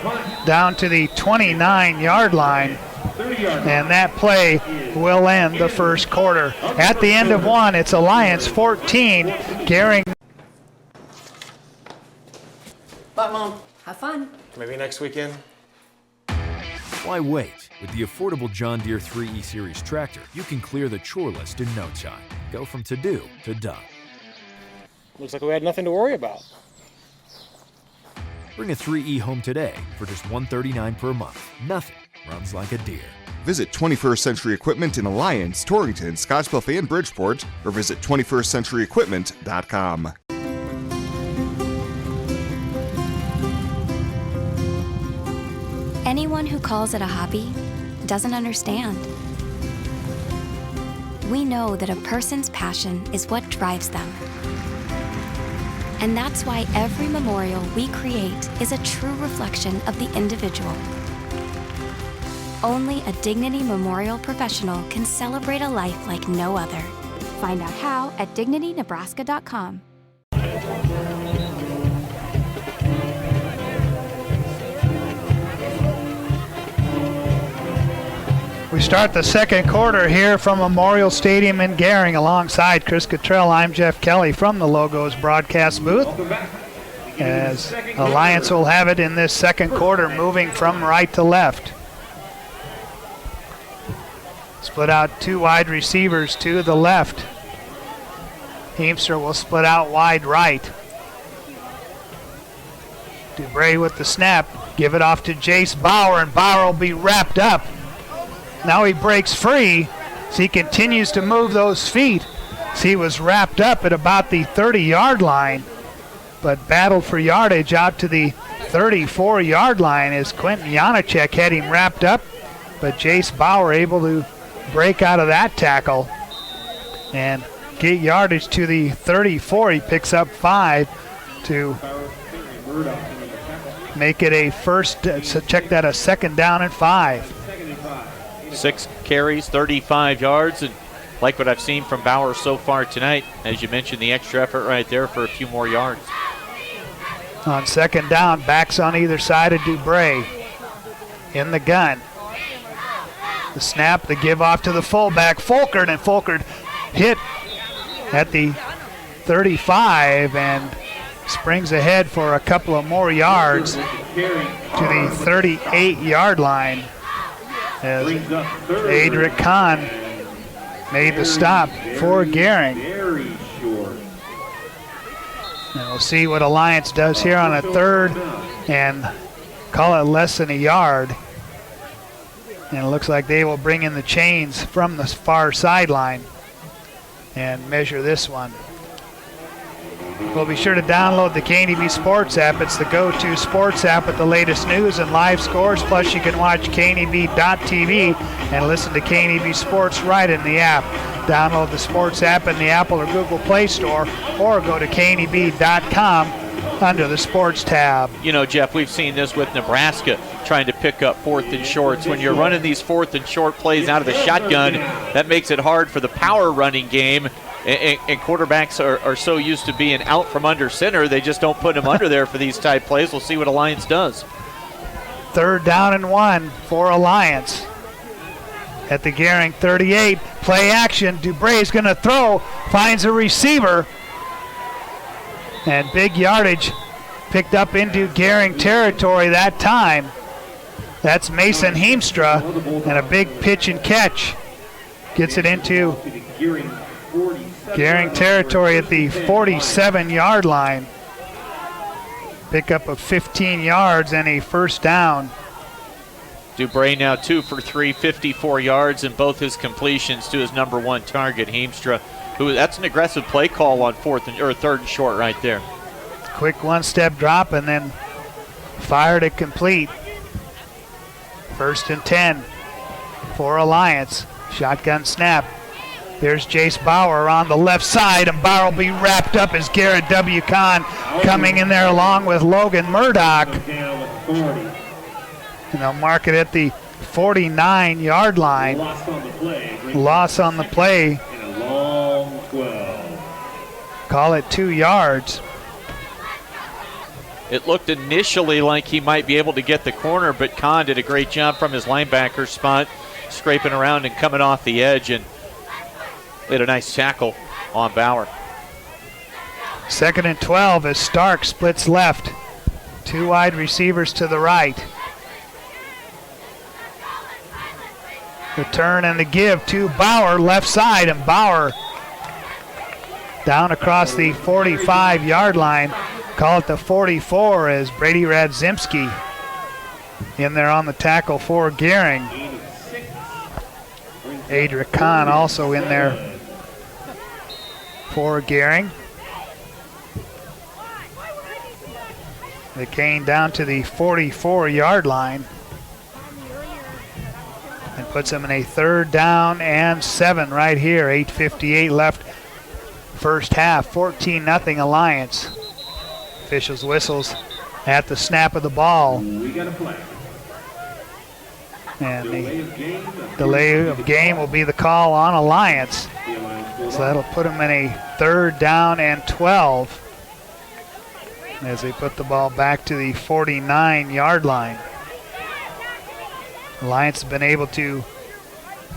down to the 29-yard line. And that play will end the first quarter. At the end of one, it's Alliance 14, Gering. Bye, Mom. Have fun. Maybe next weekend. Why wait? With the affordable John Deere 3E Series tractor, you can clear the chore list in no time. Go from to-do to done. Looks like we had nothing to worry about. Bring a 3E home today for just $139 per month. Nothing runs like a Deere. Visit 21st Century Equipment in Alliance, Torrington, Scottsbluff, and Bridgeport, or visit 21stcenturyequipment.com. Anyone who calls it a hobby doesn't understand. We know that a person's passion is what drives them. And that's why every memorial we create is a true reflection of the individual. Only a Dignity Memorial professional can celebrate a life like no other. Find out how at dignitynebraska.com. We start the second quarter here from Memorial Stadium in Gering. Alongside Chris Cottrell, I'm Jeff Kelly from the Logos broadcast booth. As Alliance will have it in this second quarter, moving from right to left. Split out two wide receivers to the left. Heemstra will split out wide right. Dubray with the snap. Give it off to Jace Bauer, and Bauer will be wrapped up. Now he breaks free, so he continues to move those feet. So he was wrapped up at about the 30-yard line, but battled for yardage out to the 34-yard line as Quentin Janacek had him wrapped up, but Jace Bauer able to break out of that tackle and get yardage to the 34. He picks up 5 to make it a first, so check that, a second down and 5. 6 carries, 35 yards, and like what I've seen from Bauer so far tonight, as you mentioned, the extra effort right there for a few more yards. On second down, backs on either side of Dubray. In the gun. The snap, the give off to the fullback, Folkert, and Folkert hit at the 35 and springs ahead for a couple of more yards to the 38-yard line. As Adric Kahn made the stop for Gering. And we'll see what Alliance does here on a third and call it less than a yard. And it looks like they will bring in the chains from the far sideline and measure this one. Well, be sure to download the KNEB Sports app. It's the go-to sports app with the latest news and live scores. Plus, you can watch kneb.tv and listen to KNEB Sports right in the app. Download the sports app in the Apple or Google Play Store, or go to kneb.com under the sports tab. You know, Jeff, we've seen this with Nebraska trying to pick up fourth and shorts. When you're running these fourth and short plays out of the shotgun, that makes it hard for the power running game. And quarterbacks are so used to being out from under center, they just don't put them under there for these type plays. We'll see what Alliance does. Third down and 1 for Alliance. At the Gering 38, play action. Dubray's going to throw, finds a receiver. And big yardage picked up into Gering territory that time. That's Mason Heemstra, and a big pitch and catch. Gets it into Gering territory at the 47-yard line. Pickup of 15 yards and a first down. Dubray now 2 for 3, 54 yards, and both his completions to his number 1 target, Heemstra. That's an aggressive play call on third and short right there. Quick one-step drop and then fired it complete. First and 10 for Alliance. Shotgun snap. There's Jace Bauer on the left side, and Bauer will be wrapped up as Garrett W. Kahn coming in there along with Logan Murdoch. And they'll mark it at the 49-yard line. Loss on the play. Call it 2 yards. It looked initially like he might be able to get the corner, but Kahn did a great job from his linebacker spot scraping around and coming off the edge, and made a nice tackle on Bauer. 2nd and 12 as Stark splits left. 2 wide receivers to the right. The turn and the give to Bauer, left side, and Bauer down across the 45-yard line. Call it the 44 as Brady Radzimski in there on the tackle for Gering. Adric Kahn also in there for Gering. They came down to the 44-yard line and puts them in a 3rd down and 7 right here. 8:58 left first half. 14-0 Alliance. Officials whistles at the snap of the ball. We got a play. And the delay of game will be the call on Alliance. So that'll put them in a 3rd down and 12 as they put the ball back to the 49-yard line. Alliance has been able to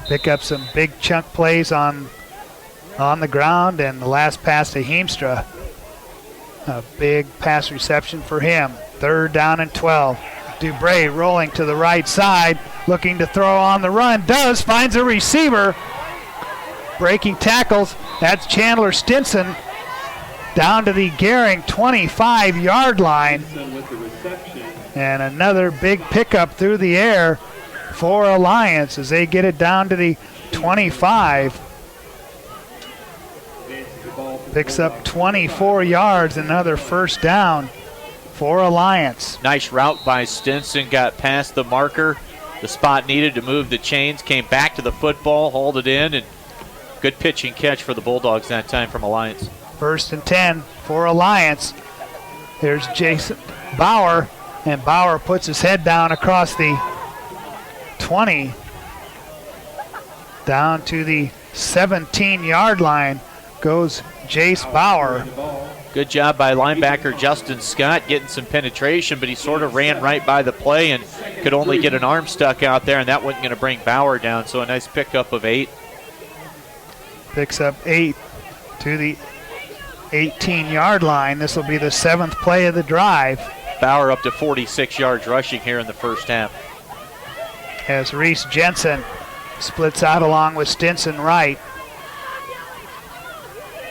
pick up some big chunk plays on the ground, and the last pass to Heemstra, a big pass reception for him. 3rd down and 12. Dubray rolling to the right side, looking to throw on the run. Finds a receiver. Breaking tackles. That's Chandler Stinson down to the Gering 25-yard line. And another big pickup through the air for Alliance as they get it down to the 25. Picks up 24 yards, another 1st down for Alliance. Nice route by Stinson, got past the marker, the spot needed to move the chains, came back to the football, hauled it in, and good pitching catch for the Bulldogs that time from Alliance. 1st and 10 for Alliance. There's Jason Bauer, and Bauer puts his head down across the 20, down to the 17-yard line goes Jace Bauer. Good job by linebacker Justin Scott getting some penetration, but he sort of ran right by the play and could only get an arm stuck out there, and that wasn't going to bring Bauer down, so a nice pickup of 8. Picks up 8 to the 18-yard line. This will be the 7th play of the drive. Bauer up to 46 yards rushing here in the first half. As Reese Jensen splits out along with Stinson right.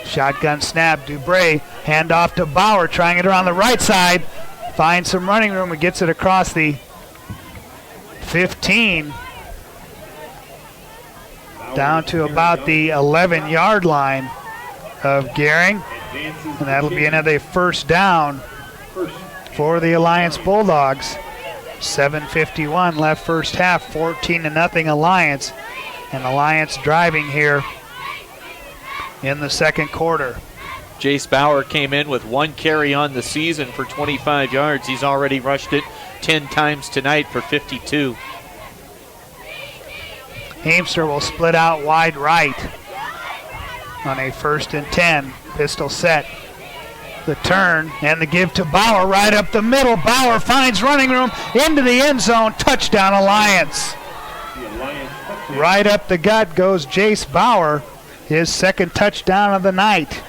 Shotgun snap, Dubray, hand off to Bauer, trying it around the right side. Finds some running room and gets it across the 15. Down to about the 11-yard line of Gering. And that'll be another 1st down for the Alliance Bulldogs. 7:51 left first half, 14-0 Alliance. And Alliance driving here in the 2nd quarter. Jace Bauer came in with 1 carry on the season for 25 yards. He's already rushed it 10 times tonight for 52. Heemstra will split out wide right on a 1st and 10. Pistol set. The turn and the give to Bauer right up the middle. Bauer finds running room into the end zone. Touchdown Alliance. Right up the gut goes Jace Bauer. His 2nd touchdown of the night.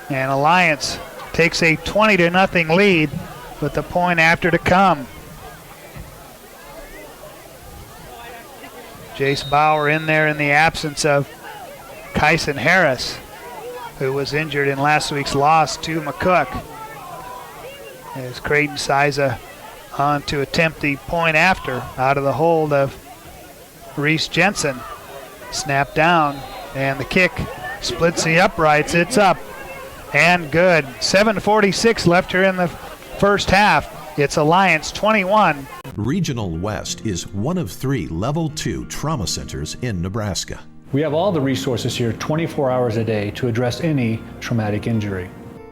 And Alliance takes a 20-0 lead with the point after to come. Jace Bauer in there in the absence of Kyson Harris, who was injured in last week's loss to McCook. As Creighton Siza on to attempt the point after out of the hold of Reese Jensen. Snap down, and the kick splits the uprights. It's up and good. 7:46 left here in the first half. It's Alliance 21. Regional West is one of 3 Level 2 trauma centers in Nebraska. We have all the resources here 24 hours a day to address any traumatic injury.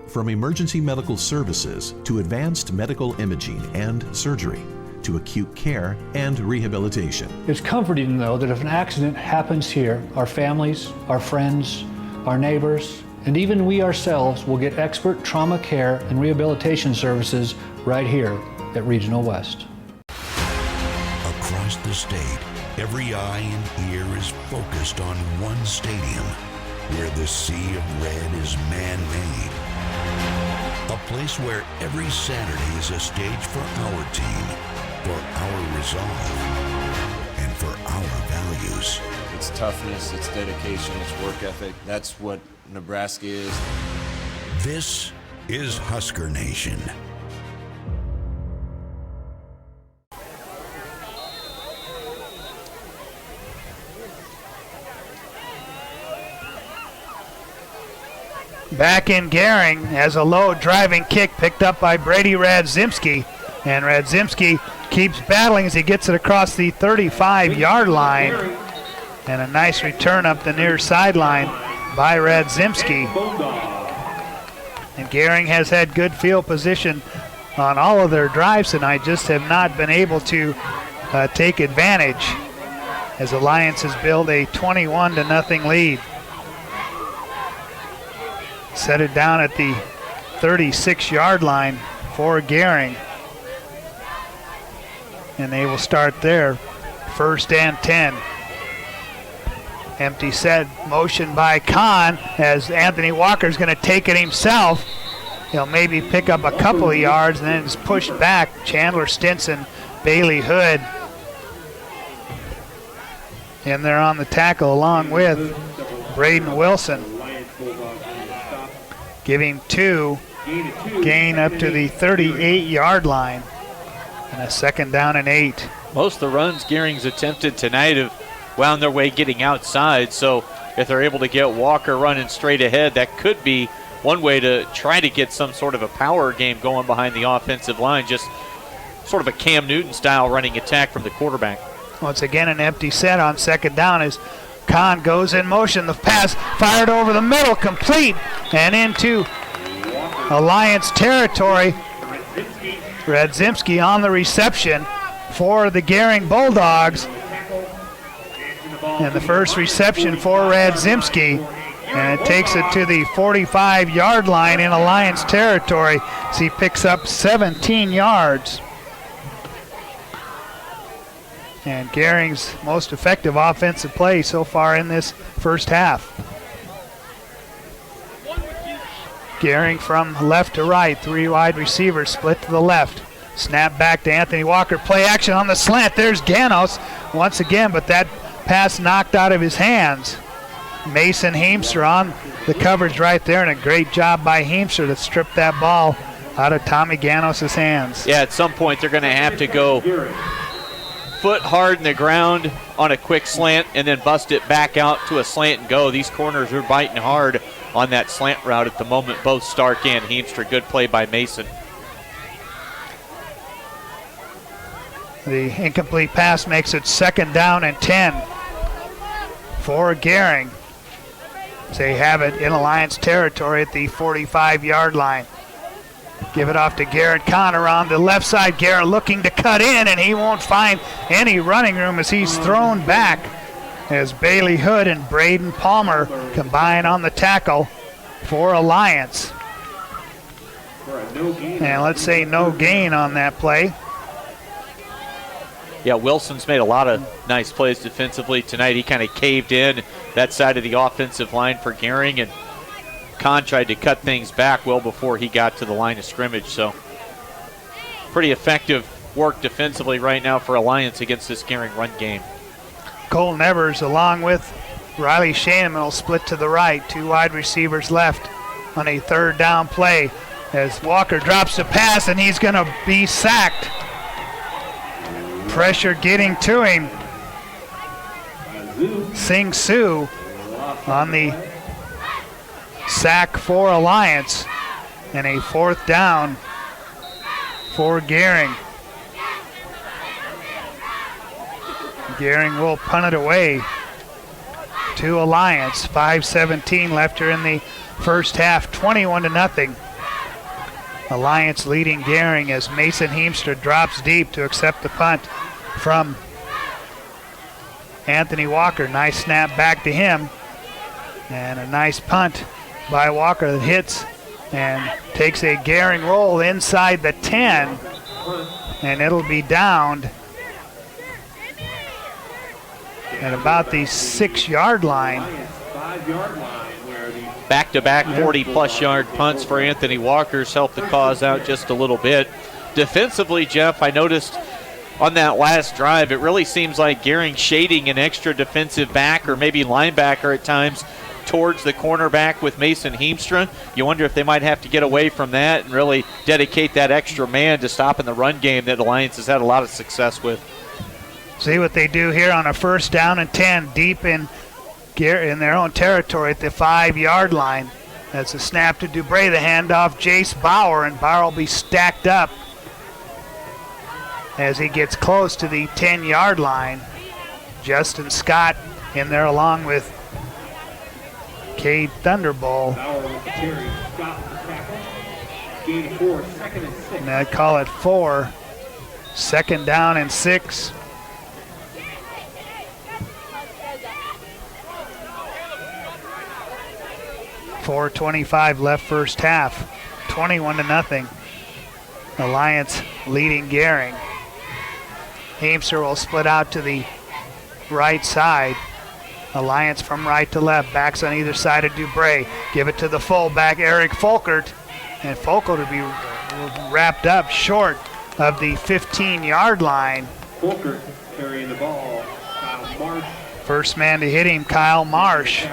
From emergency medical services to advanced medical imaging and surgery, to acute care and rehabilitation. It's comforting to know that if an accident happens here, our families, our friends, our neighbors, and even we ourselves will get expert trauma care and rehabilitation services right here at Regional West. A state, every eye and ear is focused on one stadium where the sea of red is man-made. A place where every Saturday is a stage for our team, for our resolve, and for our values. It's toughness, it's dedication, it's work ethic. That's what Nebraska is. This is Husker Nation. Back in Gering as a low driving kick picked up by Brady Radzimski. And Radzimski keeps battling as he gets it across the 35-yard line. And a nice return up the near sideline by Radzimski. And Gering has had good field position on all of their drives tonight, just have not been able to take advantage as the Lions has built a 21-0 lead. Set it down at the 36-yard line for Gering. And they will start there. 1st and 10. Empty set, motion by Kahn as Anthony Walker's going to take it himself. He'll maybe pick up a couple of yards and then is pushed back. Chandler Stinson, Bailey Hood in there on the tackle along with Braden Wilson. Give him 2, gain up to the 38-yard line, and a 2nd down and 8. Most of the runs Gering's attempted tonight have wound their way getting outside, so if they're able to get Walker running straight ahead, that could be one way to try to get some sort of a power game going behind the offensive line, just sort of a Cam Newton-style running attack from the quarterback. Once again, an empty set on 2nd down as Kahn goes in motion. The pass fired over the middle, complete, and into Alliance territory. Radzimski on the reception for the Gering Bulldogs. And the first reception for Radzimski. And it takes it to the 45-yard line in Alliance territory as he picks up 17 yards. And Gering's most effective offensive play so far in this first half. Gering from left to right, 3 wide receivers split to the left. Snap back to Anthony Walker, play action on the slant. There's Ganos once again, but that pass knocked out of his hands. Mason Heemster on the coverage right there, and a great job by Heemster to strip that ball out of Tommy Ganos' hands. Yeah, at some point they're going to have to go foot hard in the ground on a quick slant and then bust it back out to a slant and go. These corners are biting hard on that slant route at the moment, both Stark and Heemster. Good play by Mason. The incomplete pass makes it 2nd down and 10 for Gering. They have it in Alliance territory at the 45-yard line. Give it off to Garrett Connor on the left side. Garrett looking to cut in, and he won't find any running room as he's thrown back as Bailey Hood and Braden Palmer combine on the tackle for Alliance. And let's say no gain on that play. Yeah, Wilson's made a lot of nice plays defensively tonight. He kind of caved in that side of the offensive line for Gering, and Kahn tried to cut things back well before he got to the line of scrimmage. So pretty effective work defensively right now for Alliance against this Gering run game. Colton Evers along with Riley Shaneman will split to the right. 2 wide receivers left on a 3rd down play as Walker drops the pass, and he's going to be sacked. Pressure getting to him. Sing Sue on the sack for Alliance, and a 4th down for Gering. Gering will punt it away to Alliance. 5:17 left here in the first half, 21-0. Alliance leading Gering as Mason Heemster drops deep to accept the punt from Anthony Walker. Nice snap back to him, and a nice punt by Walker that hits and takes a Gering roll inside the 10, and it'll be downed at about the 6-yard line. Back-to-back 40-plus yard punts for Anthony Walker's helped the cause out just a little bit. Defensively, Jeff, I noticed on that last drive, it really seems like Gering shading an extra defensive back or maybe linebacker at times towards the cornerback with Mason Heemstra. You wonder if they might have to get away from that and really dedicate that extra man to stopping the run game that Alliance has had a lot of success with. See what they do here on a 1st down and 10 deep in their own territory at the 5-yard line. That's a snap to Dubray, the handoff, Jace Bauer, and Bauer will be stacked up as he gets close to the 10-yard line. Justin Scott in there along with Cade Thunderbolt. And I'd call it 4. 2nd down and 6. .425 left first half. 21-0. Alliance leading Gering. Heemstra will split out to the right side. Alliance from right to left. Backs on either side of Dubray. Give it to the fullback, Eric Folkert. And Folkert will be wrapped up short of the 15-yard line. Folkert carrying the ball. Kyle Marsh. First man to hit him, Kyle Marsh.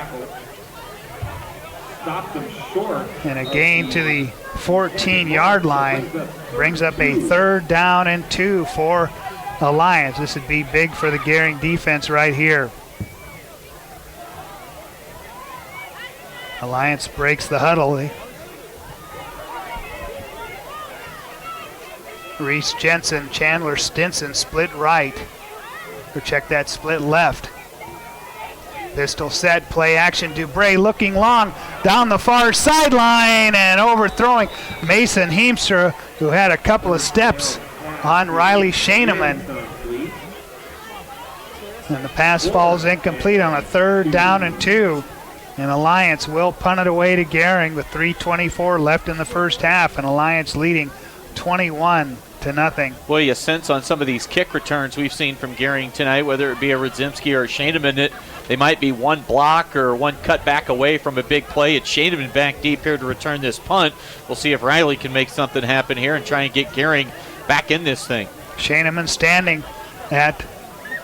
Stopped him short. And a gain to the 14-yard line. Brings up a 3rd down and 2 for Alliance. This would be big for the Gering defense right here. Alliance breaks the huddle. Reese Jensen, Chandler Stinson split right. Or check that, split left. Pistol set, play action. Dubray looking long down the far sideline and overthrowing Mason Heemstra, who had a couple of steps on Riley Shaneman. And the pass falls incomplete on a 3rd down and 2. And Alliance will punt it away to Gering with 3:24 left in the first half, and Alliance leading 21-0. Well, you sense on some of these kick returns we've seen from Gering tonight, whether it be a Radzimski or a Shaneman, that they might be one block or one cut back away from a big play. It's Shaneman back deep here to return this punt. We'll see if Riley can make something happen here and try and get Gering back in this thing. Shaneman standing at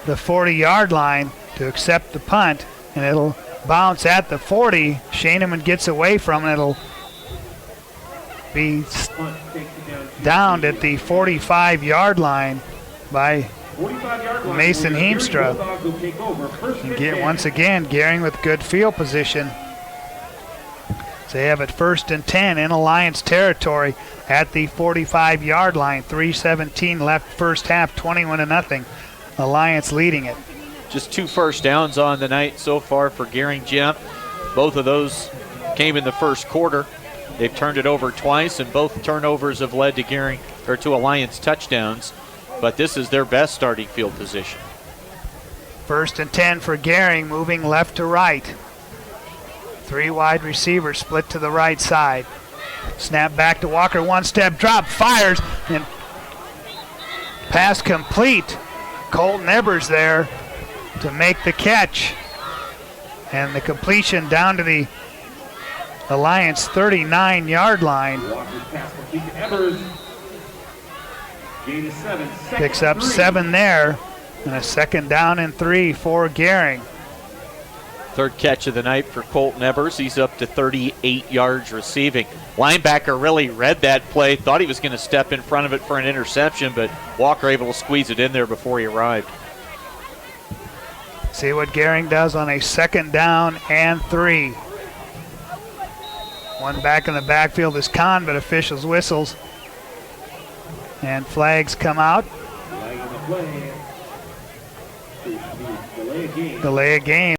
the 40-yard line to accept the punt, and it'll bounce at the 40. Shaneman gets away from it. It'll be downed at the 45-yard line by Mason Heemstra. And once again, Gering with good field position. So they have it 1st and 10 in Alliance territory at the 45-yard line. 3:17 left first half, 21-0. Alliance leading it. Just 2 first downs on the night so far for Gering, Jim. Both of those came in the first quarter. They've turned it over twice, and both turnovers have led to Gering or to Alliance touchdowns. But this is their best starting field position. 1st and 10 for Gering, moving left to right. 3 wide receivers split to the right side. Snap back to Walker, 1-step drop, fires, and pass complete. Colton Ebers there to make the catch. And the completion down to the Alliance 39-yard line. Picks up 7 there, and a 2nd down and 3 for Gering. 3rd catch of the night for Colton Ebers. He's up to 38 yards receiving. Linebacker really read that play, thought he was going to step in front of it for an interception, but Walker able to squeeze it in there before he arrived. See what Gering does on a 2nd down and 3. One back in the backfield is Kahn, but officials whistles. And flags come out. Delay a game.